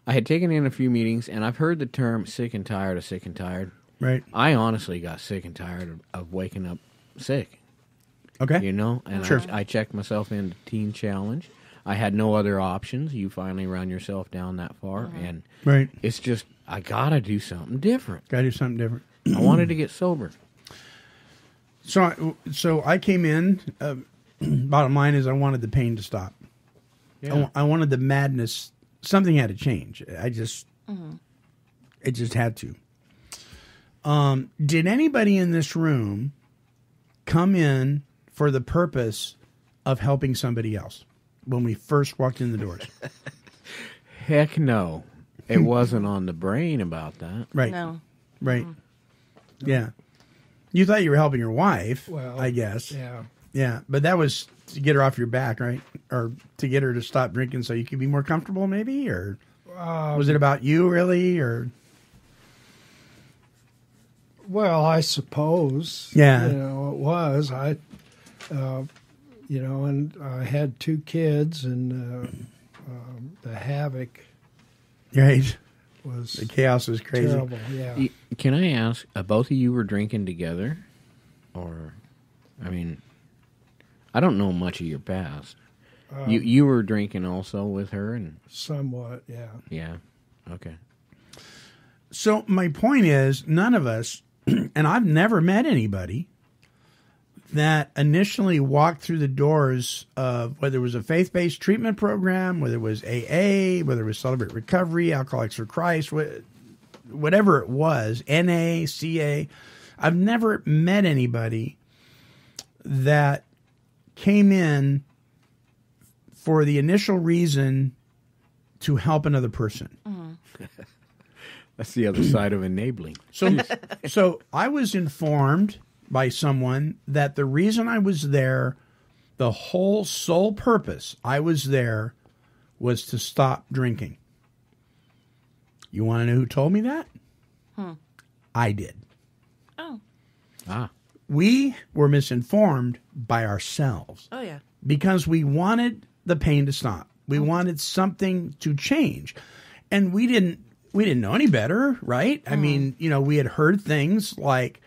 Speaker 8: I had taken in a few meetings, and I've heard the term sick and tired of sick and tired.
Speaker 5: Right.
Speaker 8: I honestly got sick and tired of waking up sick.
Speaker 5: Okay.
Speaker 8: And
Speaker 5: sure.
Speaker 8: I checked myself into Teen Challenge. I had no other options. You finally run yourself down that far, and it's just, I got to do something different.
Speaker 5: Got to do something different.
Speaker 8: I wanted to get sober.
Speaker 5: So I came in, bottom line is I wanted the pain to stop.
Speaker 8: Yeah.
Speaker 5: I wanted the madness. Something had to change. It just had to. Did anybody in this room come in for the purpose of helping somebody else when we first walked in the doors?
Speaker 8: Heck no. It wasn't on the brain about that.
Speaker 5: Right.
Speaker 4: No.
Speaker 5: Right. Yeah. You thought you were helping your wife,
Speaker 3: Well,
Speaker 5: I guess.
Speaker 3: Yeah.
Speaker 5: Yeah, but that was to get her off your back, right? Or to get her to stop drinking so you could be more comfortable, maybe? Or was it about you, really? Or
Speaker 3: Well, I suppose.
Speaker 5: Yeah.
Speaker 3: It was. And I had 2 kids, and the havoc
Speaker 5: right.
Speaker 3: was
Speaker 5: The chaos was crazy.
Speaker 3: terrible. Yeah.
Speaker 8: Can I ask, both of you were drinking together? Or, I mean, I don't know much of your past. You were drinking also with her? And
Speaker 3: Somewhat, yeah.
Speaker 8: yeah, okay.
Speaker 5: So my point is, none of us, and I've never met anybody that initially walked through the doors of whether it was a faith-based treatment program, whether it was AA, whether it was Celebrate Recovery, Alcoholics for Christ, whatever it was, NA, CA. I've never met anybody that came in for the initial reason to help another person.
Speaker 8: That's the other side of enabling.
Speaker 5: So I was informed by someone that the reason I was there, the whole sole purpose I was there, was to stop drinking. You want to know who told me that? I did.
Speaker 4: Oh.
Speaker 8: Ah.
Speaker 5: we were misinformed by ourselves.
Speaker 4: Oh, yeah.
Speaker 5: Because we wanted the pain to stop. We wanted something to change. And we didn't know any better, right? I mean, we had heard things like,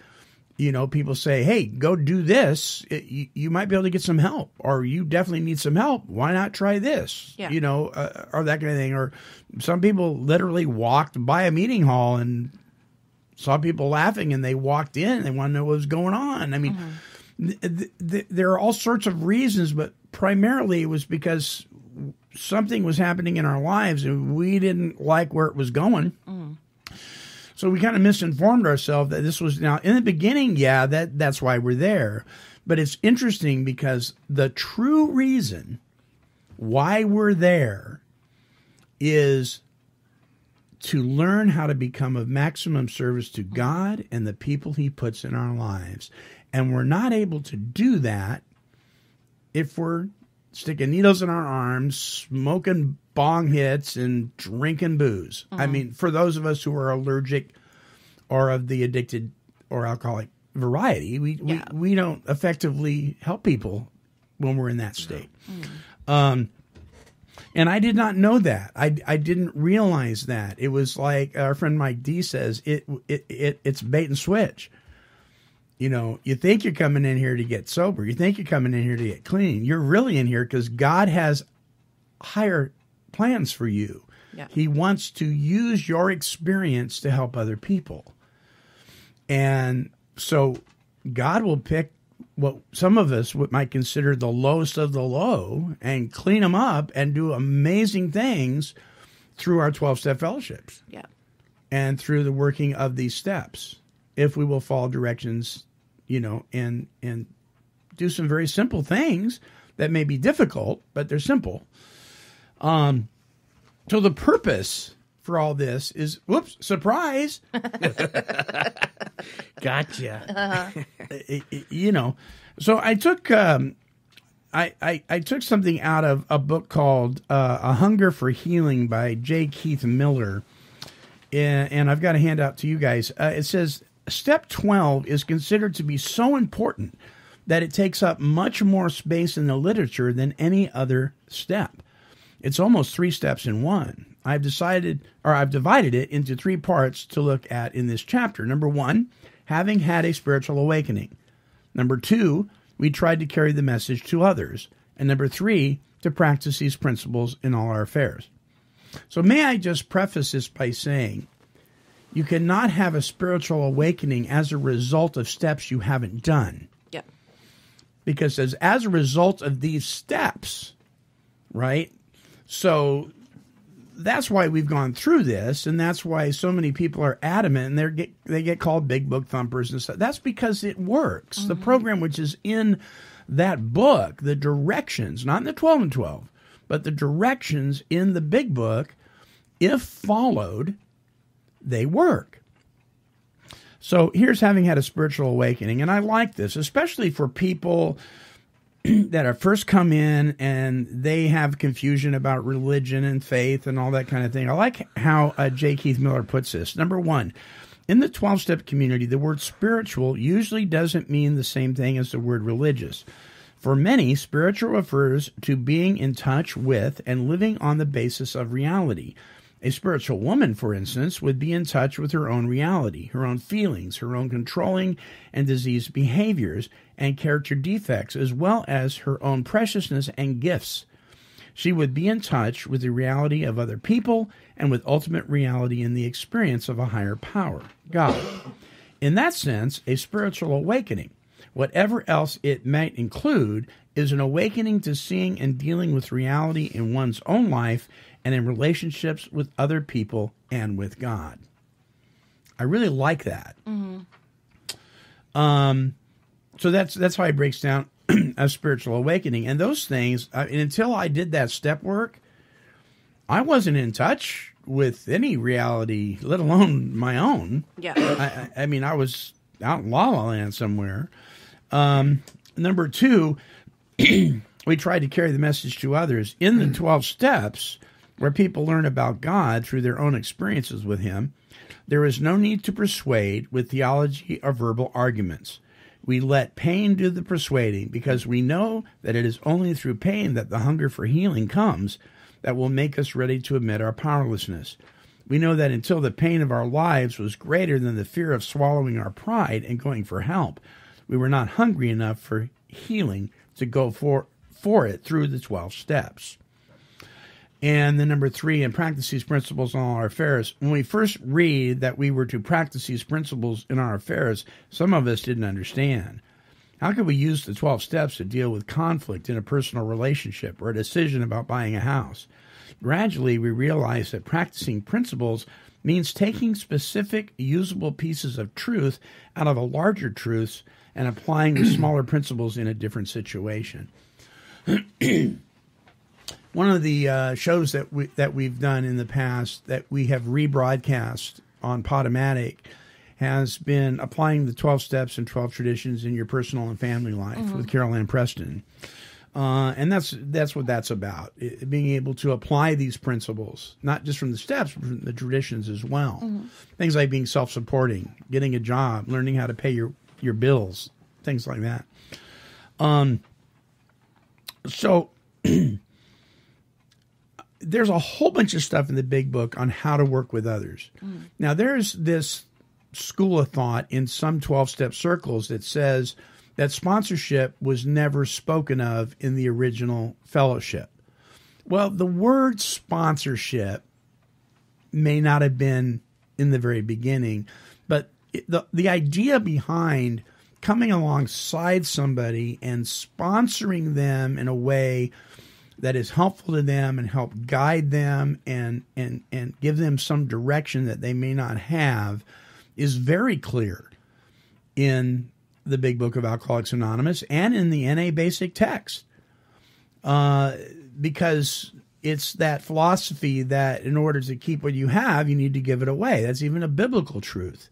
Speaker 5: people say, hey, go do this. You might be able to get some help, or you definitely need some help. Why not try this?
Speaker 4: Yeah.
Speaker 5: Or that kind of thing. Or some people literally walked by a meeting hall and saw people laughing, and they walked in. They want to know what was going on. I mean, there are all sorts of reasons, but primarily it was because something was happening in our lives and we didn't like where it was going. So we kind of misinformed ourselves that this was, now in the beginning, that's why we're there. But it's interesting because the true reason why we're there is to learn how to become of maximum service to God and the people he puts in our lives. And we're not able to do that if we're sticking needles in our arms, smoking bong hits, and drinking booze. I mean, for those of us who are allergic or of the addicted or alcoholic variety, we don't effectively help people when we're in that state. And I did not know that. I didn't realize that. It was like our friend Mike D says, it's bait and switch. You think you're coming in here to get sober. You think you're coming in here to get clean. You're really in here because God has higher plans for you. Yeah. He wants to use your experience to help other people. And so God will pick what some of us might consider the lowest of the low and clean them up and do amazing things through our 12-step fellowships.
Speaker 4: Yeah.
Speaker 5: And through the working of these steps, if we will follow directions, and do some very simple things that may be difficult, but they're simple. So the purpose for all this is, whoops, surprise.
Speaker 8: Gotcha.
Speaker 5: So I took I took something out of a book called A Hunger for Healing by J. Keith Miller, and I've got a handout to you guys. It says, Step 12 is considered to be so important that it takes up much more space in the literature than any other step. It's almost 3 steps in one. I've divided it into 3 parts to look at in this chapter. Number 1, having had a spiritual awakening. Number 2, we tried to carry the message to others. And number 3, to practice these principles in all our affairs. So may I just preface this by saying, you cannot have a spiritual awakening as a result of steps you haven't done.
Speaker 4: Yeah.
Speaker 5: Because as a result of these steps, right? So that's why we've gone through this, and that's why so many people are adamant, and they get called big book thumpers and stuff. That's because it works. Mm-hmm. The program which is in that book, the directions, not in the 12 and 12, but the directions in the big book, if followed, they work. So here's having had a spiritual awakening, and I like this, especially for people that have first come in and they have confusion about religion and faith and all that kind of thing. I like how J. Keith Miller puts this. Number 1, in the 12-step community, the word spiritual usually doesn't mean the same thing as the word religious. For many, spiritual refers to being in touch with and living on the basis of reality. A spiritual woman, for instance, would be in touch with her own reality, her own feelings, her own controlling and diseased behaviors and character defects, as well as her own preciousness and gifts. She would be in touch with the reality of other people and with ultimate reality in the experience of a higher power, God. In that sense, a spiritual awakening, whatever else it might include, is an awakening to seeing and dealing with reality in one's own life and in relationships with other people and with God. I really like that. Mm-hmm. So that's how he breaks down a spiritual awakening. And those things, and until I did that step work, I wasn't in touch with any reality, let alone my own.
Speaker 4: Yeah.
Speaker 5: I mean, I was out in La La Land somewhere. Number 2, we tried to carry the message to others. In the 12 steps, where people learn about God through their own experiences with Him, there is no need to persuade with theology or verbal arguments. We let pain do the persuading because we know that it is only through pain that the hunger for healing comes that will make us ready to admit our powerlessness. We know that until the pain of our lives was greater than the fear of swallowing our pride and going for help, we were not hungry enough for healing to go for it through the 12 steps. And then number 3, and practice these principles in all our affairs. When we first read that we were to practice these principles in our affairs, some of us didn't understand. How could we use the 12 steps to deal with conflict in a personal relationship or a decision about buying a house? Gradually, we realized that practicing principles means taking specific, usable pieces of truth out of the larger truths and applying the smaller principles in a different situation. One of the shows that we've done in the past that we have rebroadcast on Podomatic has been applying the 12 steps and 12 traditions in your personal and family life with Carol Ann Preston. And that's what that's about, being able to apply these principles, not just from the steps, but from the traditions as well. Things like being self-supporting, getting a job, learning how to pay your bills, things like that. So there's a whole bunch of stuff in the big book on how to work with others. Now, there's this school of thought in some 12-step circles that says that sponsorship was never spoken of in the original fellowship. Well, the word sponsorship may not have been in the very beginning, but the idea behind coming alongside somebody and sponsoring them in a way that is helpful to them and help guide them and give them some direction that they may not have is very clear in the Big Book of Alcoholics Anonymous and in the NA Basic Text. Because it's that philosophy that in order to keep what you have, you need to give it away. That's even a biblical truth.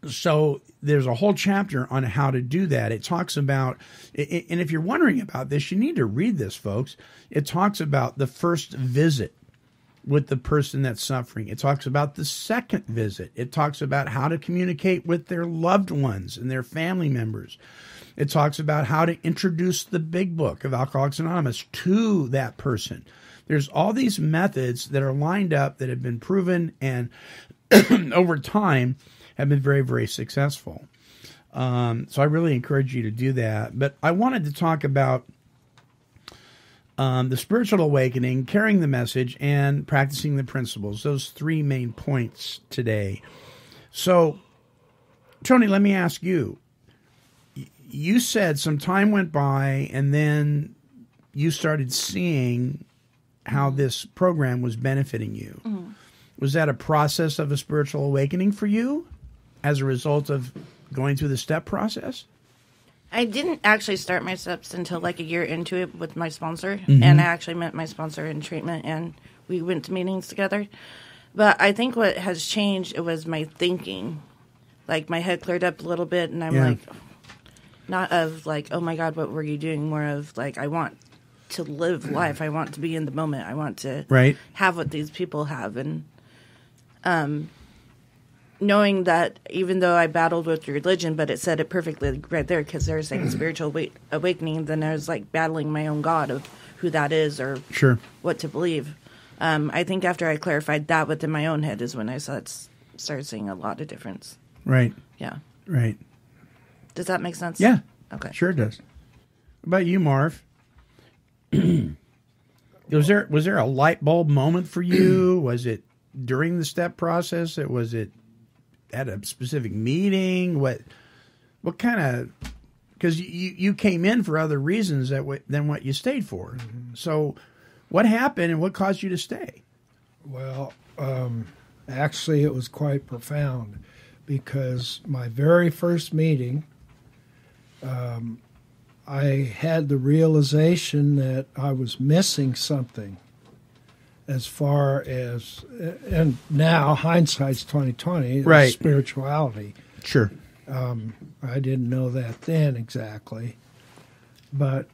Speaker 5: So there's a whole chapter on how to do that. It talks about, and if you're wondering about this, you need to read this, folks. It talks about the first visit with the person that's suffering. It talks about the second visit. It talks about how to communicate with their loved ones and their family members. It talks about how to introduce the Big Book of Alcoholics Anonymous to that person. There's all these methods that are lined up that have been proven and over time have been very, very successful. So I really encourage you to do that. But I wanted to talk about the spiritual awakening, carrying the message, and practicing the principles. Those 3 main points today. So, Tony, let me ask you. You said some time went by and then you started seeing how this program was benefiting you. Was that a process of a spiritual awakening for you as a result of going through the step process?
Speaker 4: I didn't actually start my steps until like a year into it with my sponsor. And I actually met my sponsor in treatment and we went to meetings together. But I think what has changed, it was my thinking. Like my head cleared up a little bit and I'm like, not of like, oh my God, what were you doing? More of like, I want to live life. I want to be in the moment. I want to have what these people have. And knowing that even though I battled with religion, but it said it perfectly right there because they're saying spiritual awakening, then I was like battling my own God of who that is or what to believe. I think after I clarified that within my own head is when I started seeing a lot of difference.
Speaker 5: Right.
Speaker 4: Yeah.
Speaker 5: Right.
Speaker 4: Does that make sense?
Speaker 5: Yeah.
Speaker 4: Okay.
Speaker 5: Sure does. What about you, Marv? Was there a light bulb moment for you? Was it during the step process? Was it at a specific meeting? What kind of, because you came in for other reasons than what you stayed for. So what happened and what caused you to stay?
Speaker 3: Well, actually it was quite profound because my very first meeting, I had the realization that I was missing something as far as, and now hindsight's 20/20, spirituality.
Speaker 5: Sure.
Speaker 3: I didn't know that then exactly. But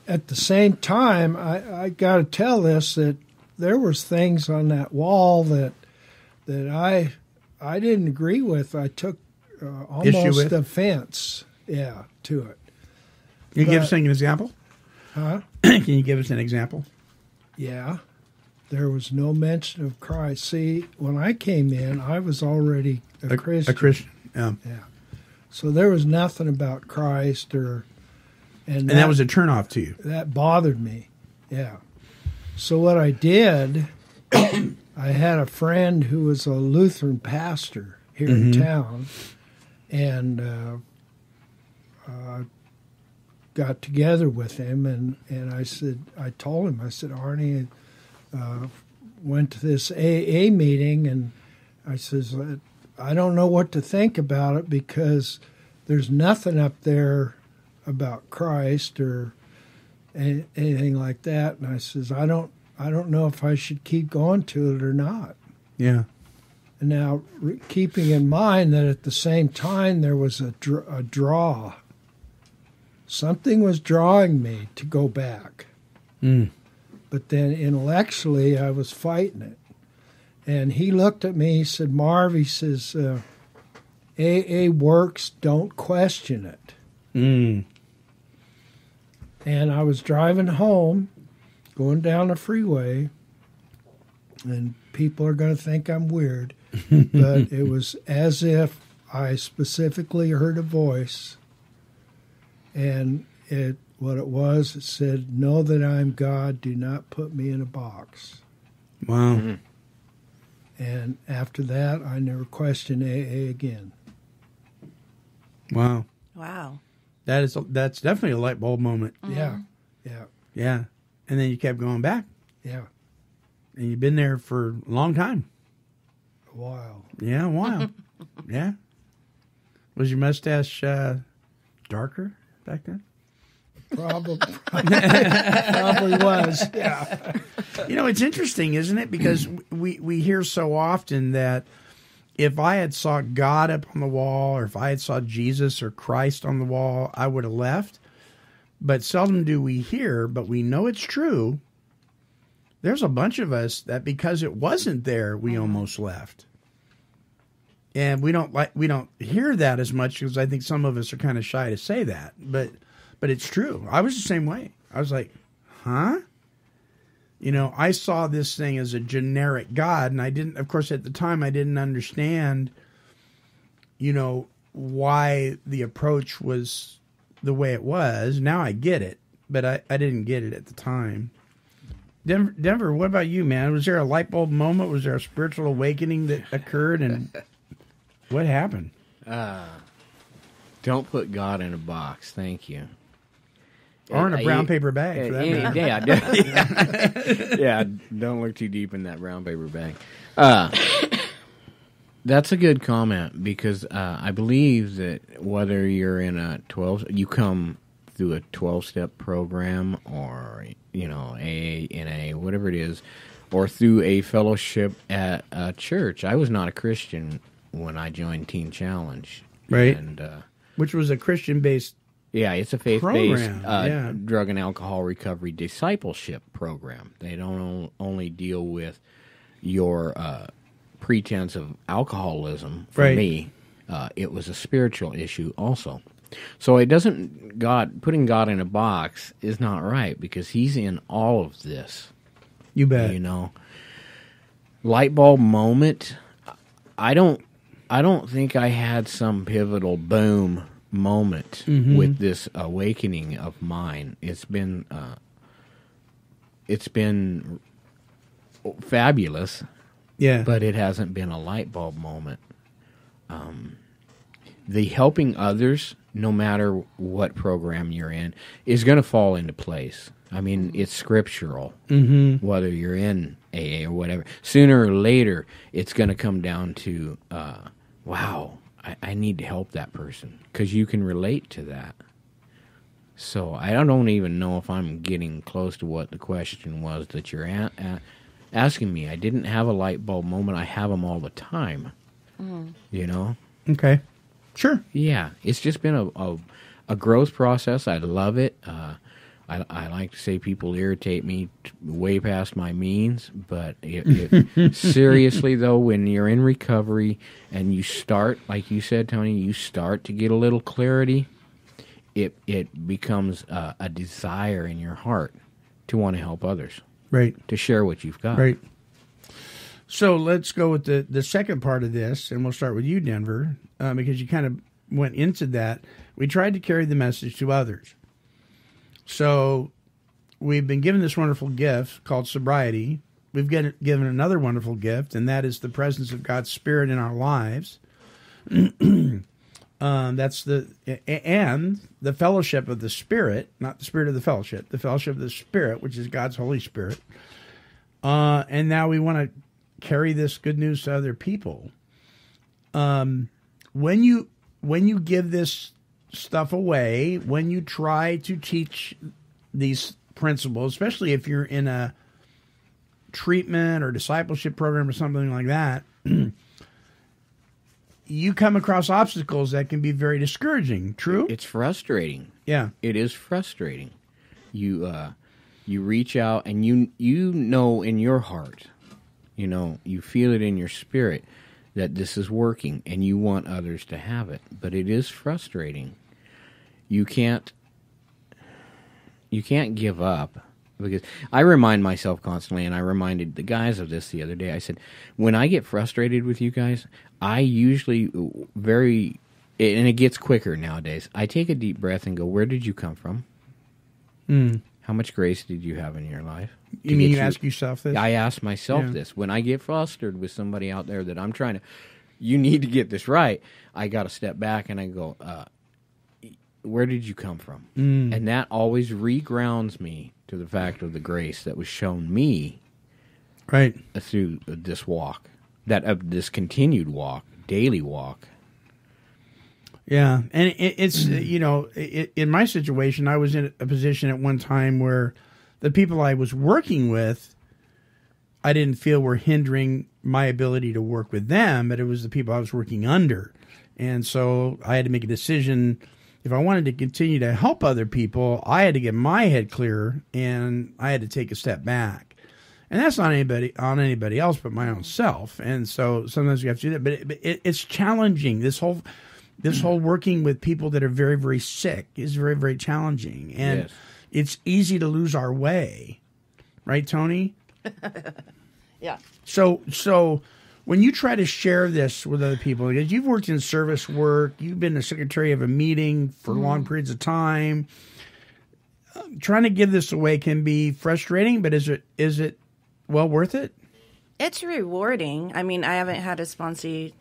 Speaker 3: at the same time, I got to tell this, that there was things on that wall that I didn't agree with. I took almost offense, to it.
Speaker 5: Can you give us an example?
Speaker 3: Huh?
Speaker 5: Can you give us an example?
Speaker 3: Yeah. There was no mention of Christ. See, when I came in, I was already a Christian.
Speaker 5: A Christian, yeah.
Speaker 3: So there was nothing about Christ and
Speaker 5: that was a turnoff to you.
Speaker 3: That bothered me, yeah. So what I did, I had a friend who was a Lutheran pastor here in town, and got together with him, and I told him, Arnie, went to this AA meeting, and I says, I don't know what to think about it because there's nothing up there about Christ or anything like that. And I says, I don't know if I should keep going to it or not.
Speaker 5: Yeah.
Speaker 3: And now, keeping in mind that at the same time there was a draw. Something was drawing me to go back. But then intellectually I was fighting it. And he looked at me, he said, Marv, he says, AA works, don't question it. And I was driving home, going down the freeway, and people are going to think I'm weird, but it was as if I specifically heard a voice, and it said, know that I'm God, do not put me in a box.
Speaker 5: Wow.
Speaker 3: And after that, I never questioned AA again.
Speaker 5: Wow.
Speaker 4: Wow.
Speaker 5: That's definitely a light bulb moment.
Speaker 3: Yeah.
Speaker 5: Yeah. And then you kept going back.
Speaker 3: Yeah.
Speaker 5: And you've been there for a long time.
Speaker 3: A while.
Speaker 5: Yeah, a while. Yeah. Was your mustache darker back then?
Speaker 3: Probably was. Yeah.
Speaker 5: You know, it's interesting, isn't it? Because we hear so often that if I had saw God up on the wall, or if I had saw Jesus or Christ on the wall, I would have left. But seldom do we hear, but we know it's true. There's a bunch of us that because it wasn't there, we almost left. And we don't hear that as much because I think some of us are kind of shy to say that. But it's true. I was the same way. I was like, huh? You know, I saw this thing as a generic God, and I didn't, of course, at the time, I didn't understand, you know, why the approach was the way it was. Now I get it, but I didn't get it at the time. Denver, what about you, man? Was there a light bulb moment? Was there a spiritual awakening that occurred, and what happened?
Speaker 8: Don't put God in a box. Thank you.
Speaker 5: Or in a brown paper bag, for that matter.
Speaker 8: Yeah, don't look too deep in that brown paper bag. That's a good comment because I believe that whether you're in you come through a 12-step program or, you know, AA, NA, whatever it is, or through a fellowship at a church. I was not a Christian when I joined Teen Challenge.
Speaker 5: Right.
Speaker 8: And,
Speaker 5: which was a Christian-based
Speaker 8: yeah, it's a faith-based
Speaker 5: program,
Speaker 8: drug and alcohol recovery discipleship program. They don't only deal with your pretense of alcoholism. For me, it was a spiritual issue also. So it doesn't putting God in a box is not right because He's in all of this.
Speaker 5: You bet.
Speaker 8: You know, light bulb moment. I don't think I had some pivotal boom moment with this awakening of mine. It's been fabulous,
Speaker 5: yeah,
Speaker 8: but it hasn't been a light bulb moment. The helping others, no matter what program you're in, is going to fall into place. I mean, it's scriptural, whether you're in AA or whatever. Sooner or later, it's going to come down to, wow, I need to help that person because you can relate to that. So I don't even know if I'm getting close to what the question was that you're asking me. I didn't have a light bulb moment. I have them all the time, you know?
Speaker 5: Okay. Sure.
Speaker 8: Yeah. It's just been a growth process. I love it. I like to say people irritate me way past my means, but seriously, though, when you're in recovery and you start, like you said, Tony, you start to get a little clarity, it becomes a desire in your heart to want to help others.
Speaker 5: Right.
Speaker 8: To share what you've got.
Speaker 5: Right. So let's go with the second part of this, and we'll start with you, Denver, because you kind of went into that. We tried to carry the message to others. So we've been given this wonderful gift called sobriety. We've given another wonderful gift, and that is the presence of God's Spirit in our lives. That's and the fellowship of the Spirit, not the Spirit of the fellowship of the Spirit, which is God's Holy Spirit. And now we want to carry this good news to other people. When you give this stuff away, when you try to teach these principles, especially if you're in a treatment or discipleship program or something like that, you come across obstacles that can be very discouraging. True?
Speaker 8: It's frustrating.
Speaker 5: Yeah.
Speaker 8: It is frustrating. You reach out and you know in your heart, you feel it in your spirit that this is working and you want others to have it, but it is frustrating. You can't give up, because I remind myself constantly, and I reminded the guys of this the other day. I said, when I get frustrated with you guys, I usually and it gets quicker nowadays, I take a deep breath and go, where did you come from? How much grace did you have in your life?
Speaker 5: You mean you ask yourself this?
Speaker 8: I ask myself this. When I get frustrated with somebody out there that I'm trying to, you need to get this right, I got to step back and I go, where did you come from? And that always regrounds me to the fact of the grace that was shown me
Speaker 5: right
Speaker 8: through this walk, this continued walk, daily walk.
Speaker 5: Yeah, and it's, in my situation, I was in a position at one time where the people I was working with, I didn't feel were hindering my ability to work with them, but it was the people I was working under. And so I had to make a decision. If I wanted to continue to help other people, I had to get my head clear, and I had to take a step back. And that's not on anybody else but my own self. And so sometimes you have to do that. But it's challenging. This whole working with people that are very, very sick is very, very challenging. And it's easy to lose our way. Right, Tony?
Speaker 4: Yeah.
Speaker 5: So when you try to share this with other people, because you've worked in service work, you've been the secretary of a meeting for long periods of time, trying to give this away can be frustrating, but is it well worth it?
Speaker 4: It's rewarding. I mean, I haven't had a sponsee,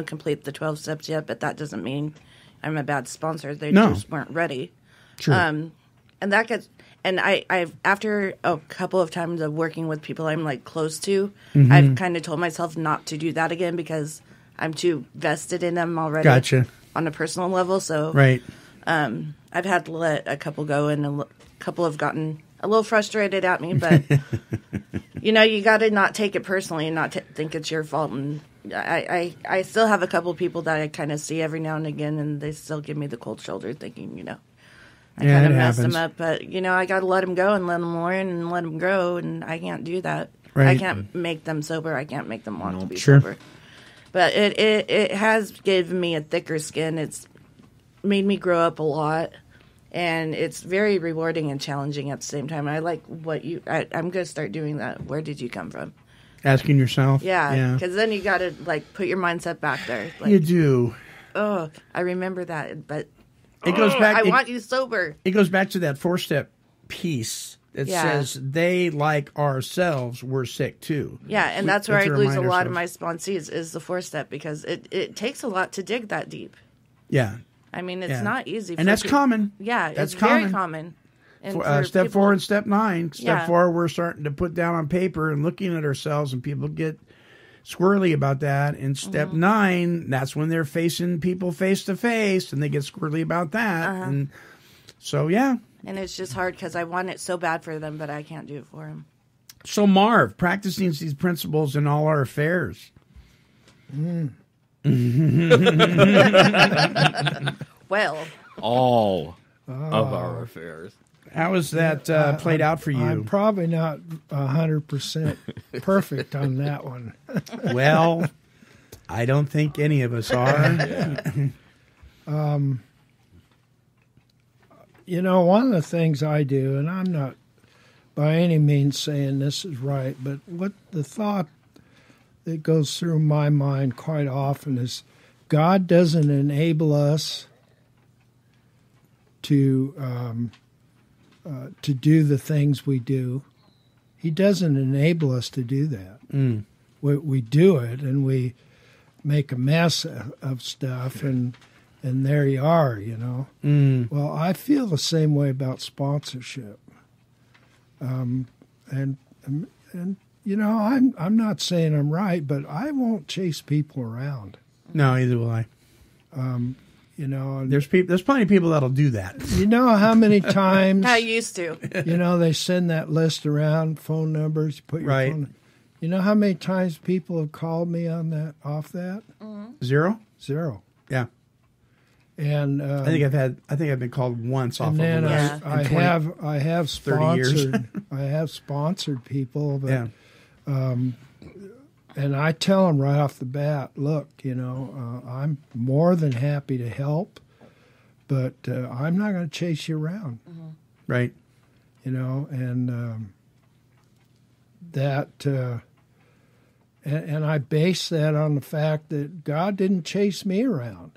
Speaker 4: complete the 12 steps yet, but that doesn't mean I'm a bad sponsor. They just weren't ready.
Speaker 5: True.
Speaker 4: And that gets, and I've, after a couple of times of working with people I'm like close to, I've kind of told myself not to do that again because I'm too vested in them already.
Speaker 5: Gotcha.
Speaker 4: On a personal level. So,
Speaker 5: right.
Speaker 4: I've had to let a couple go, and a couple have gotten a little frustrated at me, but you got to not take it personally and not think it's your fault. And I still have a couple people that I kind of see every now and again, and they still give me the cold shoulder, thinking, I kind of messed them up. But I got to let them go and let them learn and let them grow, and I can't do that.
Speaker 5: Right.
Speaker 4: I can't make them sober. I can't make them want to be sober. But it has given me a thicker skin. It's made me grow up a lot. And it's very rewarding and challenging at the same time. I like what I'm going to start doing that. Where did you come from?
Speaker 5: Asking yourself.
Speaker 4: Yeah. Because then you got to put your mindset back there.
Speaker 5: You do.
Speaker 4: Oh, I remember that. But
Speaker 5: it goes back.
Speaker 4: I want you sober.
Speaker 5: It goes back to that 4-step piece that says they, like ourselves, were sick too.
Speaker 4: Yeah, and that's where I lose a lot of my sponsees is the 4-step, because it takes a lot to dig that deep.
Speaker 5: Yeah.
Speaker 4: I mean, it's not easy.
Speaker 5: And that's common.
Speaker 4: Yeah,
Speaker 5: that's
Speaker 4: very common. And
Speaker 5: step
Speaker 4: people,
Speaker 5: 4 and step 9. Step 4, we're starting to put down on paper and looking at ourselves, and people get squirrely about that. And step 9, that's when they're facing people face to face, and they get squirrely about that. And so, And
Speaker 4: it's just hard because I want it so bad for them, but I can't do it for them.
Speaker 5: So, Marv, practicing these principles in all our affairs.
Speaker 4: Well,
Speaker 8: all of our affairs.
Speaker 5: How has that played out for you?
Speaker 3: I'm probably not 100% perfect on that one.
Speaker 5: Well, I don't think any of us are.
Speaker 3: You know, one of the things I do, and I'm not by any means saying this is right, but what the thought that goes through my mind quite often is God doesn't enable us to do the things we do. He doesn't enable us to do that. We do it, and we make a mess of stuff, and there you are, you know. Well, I feel the same way about sponsorship. And you know, I'm not saying I'm right, but I won't chase people around.
Speaker 5: No, either will I.
Speaker 3: You know,
Speaker 5: there's plenty of people that'll do that.
Speaker 3: You know how many times
Speaker 4: I used to.
Speaker 3: You know, they send that list around, phone numbers. You put your phone. You know how many times people have called me on that, off that?
Speaker 5: Zero.
Speaker 3: Yeah. And
Speaker 5: I think I've been called once off.
Speaker 3: And then
Speaker 5: of
Speaker 3: I have sponsored. I have sponsored people, but and I tell them right off the bat, look, you know, I'm more than happy to help, but I'm not going to chase you around.
Speaker 5: Right.
Speaker 3: You know, and that, and I base that on the fact that God didn't chase me around.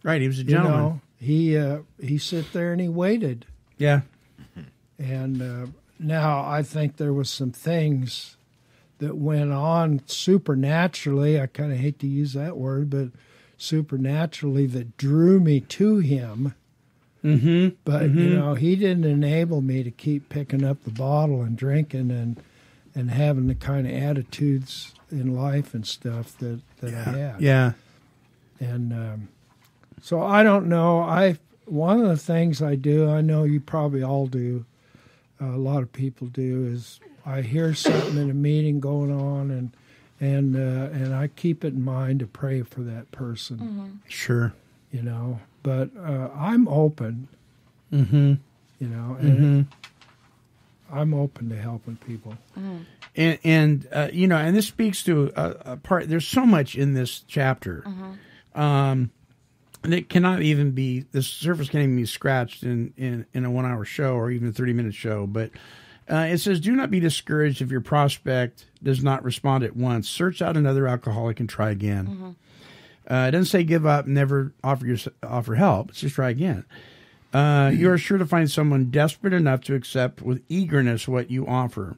Speaker 5: Right, he was a gentleman.
Speaker 3: You know, he sat there and he waited.
Speaker 5: Yeah.
Speaker 3: And now I think there was some things that went on supernaturally. I kind of hate to use that word, but supernaturally that drew me to him. But, you know, he didn't enable me to keep picking up the bottle and drinking and having the kind of attitudes in life and stuff that I had.
Speaker 5: Yeah.
Speaker 3: And so I don't know. One of the things I do, I know you probably all do, a lot of people do, is I hear something in a meeting going on, and I keep it in mind to pray for that person.
Speaker 5: Sure.
Speaker 3: You know, but I'm open. You know, and I'm open to helping people.
Speaker 5: And you know, and this speaks to a part. There's so much in this chapter. And it cannot even be, the surface can't even be scratched in a 1 hour show or even a 30-minute show. But it says, do not be discouraged if your prospect does not respond at once. Search out another alcoholic and try again. It doesn't say give up, never offer help. It's just try again. You are sure to find someone desperate enough to accept with eagerness what you offer.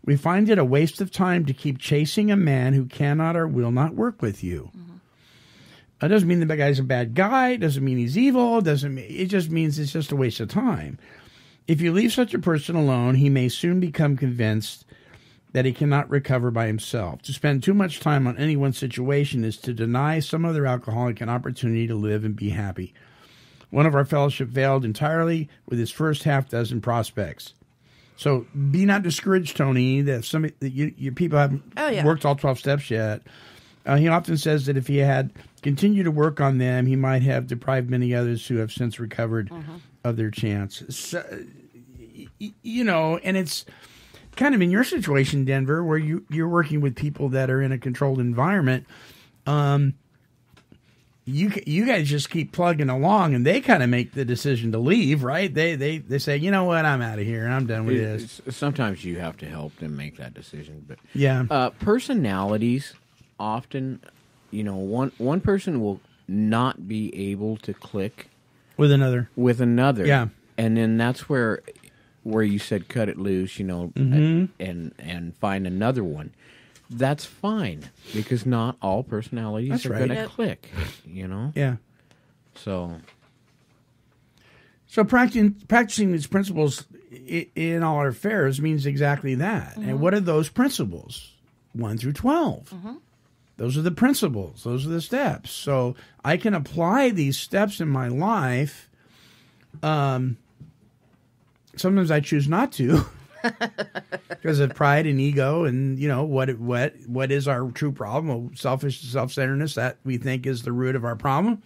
Speaker 5: We find it a waste of time to keep chasing a man who cannot or will not work with you. It doesn't mean the guy's a bad guy. It doesn't mean he's evil. It just means it's just a waste of time. If you leave such a person alone, he may soon become convinced that he cannot recover by himself. To spend too much time on any one situation is to deny some other alcoholic an opportunity to live and be happy. One of our fellowship failed entirely with his first half-dozen prospects. So be not discouraged, Tony, that your people haven't worked all 12 steps yet. He often says that if he had continued to work on them, he might have deprived many others who have since recovered of their chance. So, you know, and it's kind of in your situation, Denver, where you're working with people that are in a controlled environment. You guys just keep plugging along, and they kind of make the decision to leave, right? They say, you know what, I'm out of here. I'm done with this.
Speaker 8: Sometimes you have to help them make that decision, but
Speaker 5: personalities.
Speaker 8: Often, you know, one person will not be able to click
Speaker 5: with another.
Speaker 8: Yeah. And then that's where you said cut it loose, you know, and find another one. That's fine, because not all personalities are going to click, you know?
Speaker 5: Yeah.
Speaker 8: So
Speaker 5: practicing these principles in all our affairs means exactly that. And what are those principles? 1 through 12. Those are the principles. Those are the steps. So I can apply these steps in my life. Sometimes I choose not to because of pride and ego, and you know what is our true problem? Well, selfish self-centeredness that we think is the root of our problem.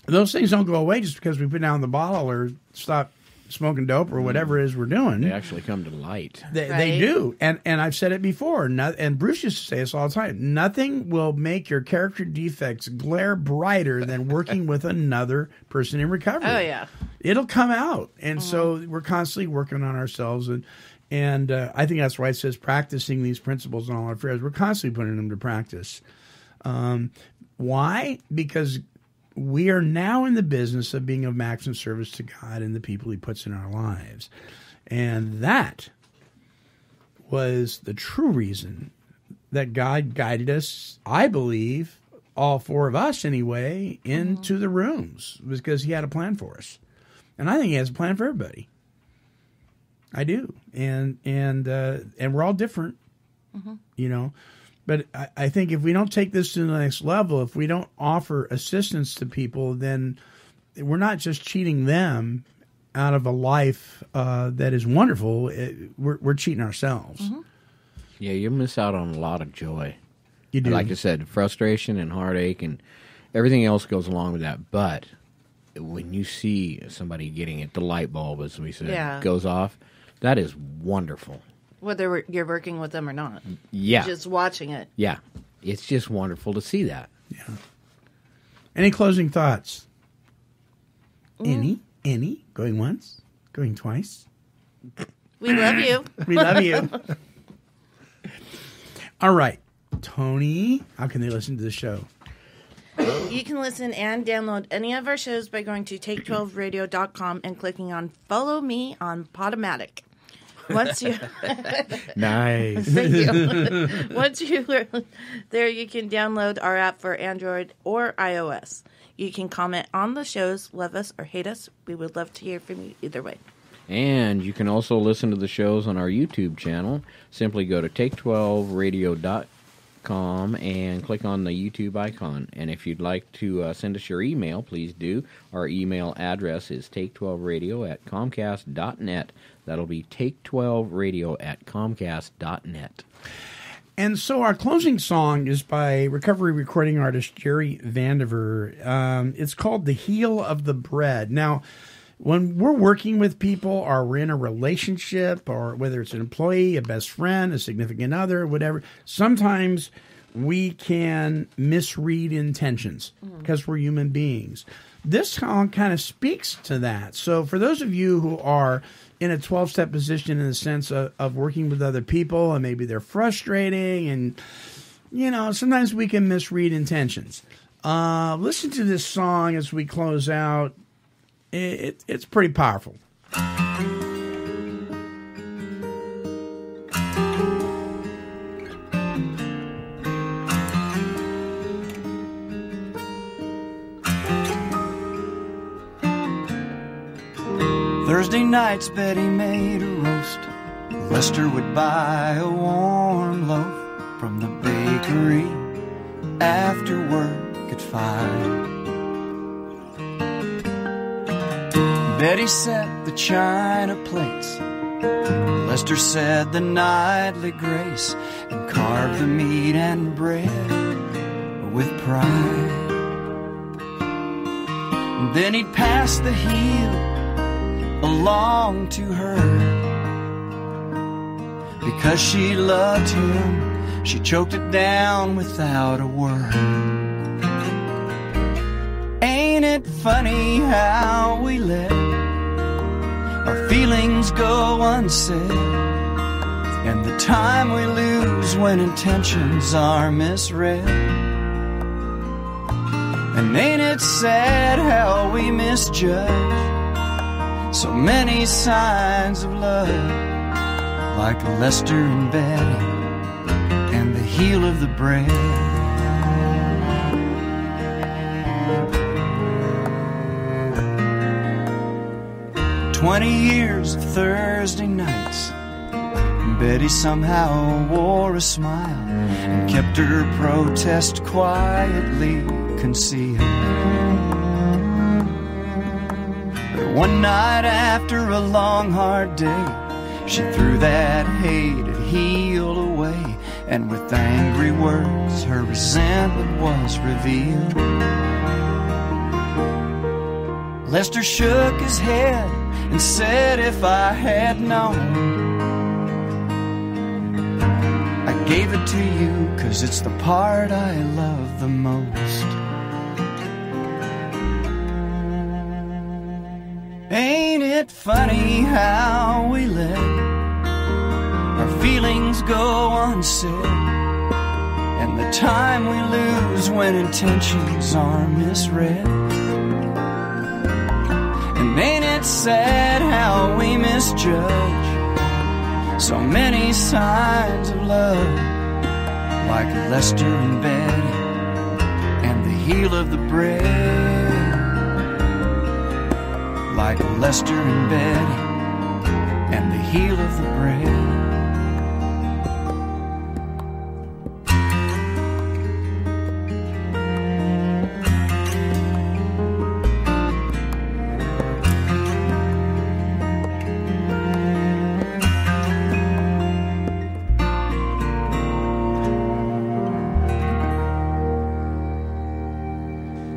Speaker 5: Those things don't go away just because we put down the bottle or stop smoking dope or whatever it is we're doing.
Speaker 8: They actually come to light.
Speaker 5: They do. And I've said it before, and Bruce used to say this all the time, nothing will make your character defects glare brighter than working with another person in recovery.
Speaker 4: Oh, yeah.
Speaker 5: It'll come out. And so we're constantly working on ourselves. And I think that's why it says practicing these principles in all our affairs. We're constantly putting them to practice. Why? Because we are now in the business of being of maximum service to God and the people he puts in our lives. And that was the true reason that God guided us, I believe, all four of us anyway, into the rooms, was because he had a plan for us. And I think he has a plan for everybody. I do. And we're all different, you know. But I think if we don't take this to the next level, if we don't offer assistance to people, then we're not just cheating them out of a life that is wonderful. We're cheating ourselves.
Speaker 8: Yeah, you miss out on a lot of joy.
Speaker 5: You do.
Speaker 8: Like I said, frustration and heartache and everything else goes along with that. But when you see somebody getting it, the light bulb, as we said, goes off, that is wonderful.
Speaker 4: Whether you're working with them or not.
Speaker 8: Yeah.
Speaker 4: Just watching it.
Speaker 8: Yeah. It's just wonderful to see that.
Speaker 5: Yeah. Any closing thoughts? Any? Going once? Going twice?
Speaker 4: We love you.
Speaker 5: We love you. All right. Tony, how can they listen to the show?
Speaker 4: You can listen and download any of our shows by going to take12radio.com and clicking on Follow Me on Podomatic. Once you
Speaker 8: nice.
Speaker 4: Thank you. Once you're there, you can download our app for Android or iOS. You can comment on the shows, love us or hate us. We would love to hear from you either way.
Speaker 8: And you can also listen to the shows on our YouTube channel. Simply go to take12radio.com and click on the YouTube icon. And if you'd like to send us your email, please do. Our email address is take12radio@comcast.net. That'll be take12radio@comcast.net.
Speaker 5: And so our closing song is by recovery recording artist Jerry Vandiver. It's called The Heel of the Bread. Now, when we're working with people or we're in a relationship, or whether it's an employee, a best friend, a significant other, whatever, sometimes we can misread intentions because we're human beings. This song kind of speaks to that. So for those of you who are in a 12-step position in the sense of working with other people, and maybe they're frustrating, and, you know, sometimes we can misread intentions. Listen to this song as we close out. It's pretty powerful.
Speaker 12: Thursday nights Betty made a roast. Lester would buy a warm loaf from the bakery after work at 5. Betty set the china plates. Lester said the nightly grace and carved the meat and bread with pride. And then he'd pass the heel along to her. Because she loved him, she choked it down without a word. Ain't it funny how we let our feelings go unsaid, and the time we lose when intentions are misread? And ain't it sad how we misjudge so many signs of love, like Lester and Betty and the heel of the bread. 20 years of Thursday nights, Betty somehow wore a smile and kept her protest quietly concealed. But one night after a long hard day, she threw that hated heel away, and with angry words her resentment was revealed. Lester shook his head and said if I had known, I gave it to you 'cause it's the part I love the most. Ain't it funny how we let our feelings go unsaid, and the time we lose when intentions are misread? And ain't it sad how we misjudge so many signs of love, like Lester and Betty and the heel of the bread, like Lester and Betty and the heel of the bread.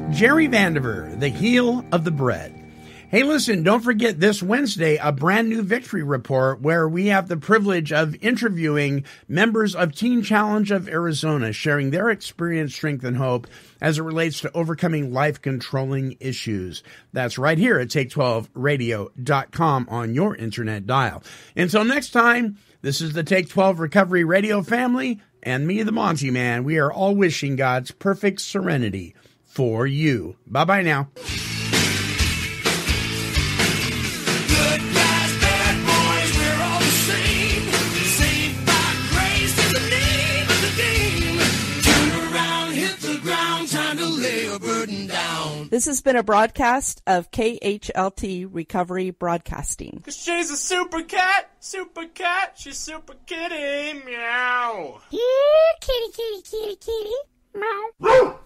Speaker 5: Jerry Vandiver, the heel of the bread. Hey, listen, don't forget this Wednesday, a brand new victory report where we have the privilege of interviewing members of Teen Challenge of Arizona, sharing their experience, strength, and hope as it relates to overcoming life-controlling issues. That's right here at Take12Radio.com on your internet dial. Until next time, this is the Take 12 Recovery Radio family and me, the Monty Man. We are all wishing God's perfect serenity for you. Bye-bye now.
Speaker 6: This has been a broadcast of KHLT Recovery Broadcasting.
Speaker 13: 'Cause she's a super cat, she's super kitty, meow.
Speaker 11: Here, kitty, kitty, kitty, kitty, meow.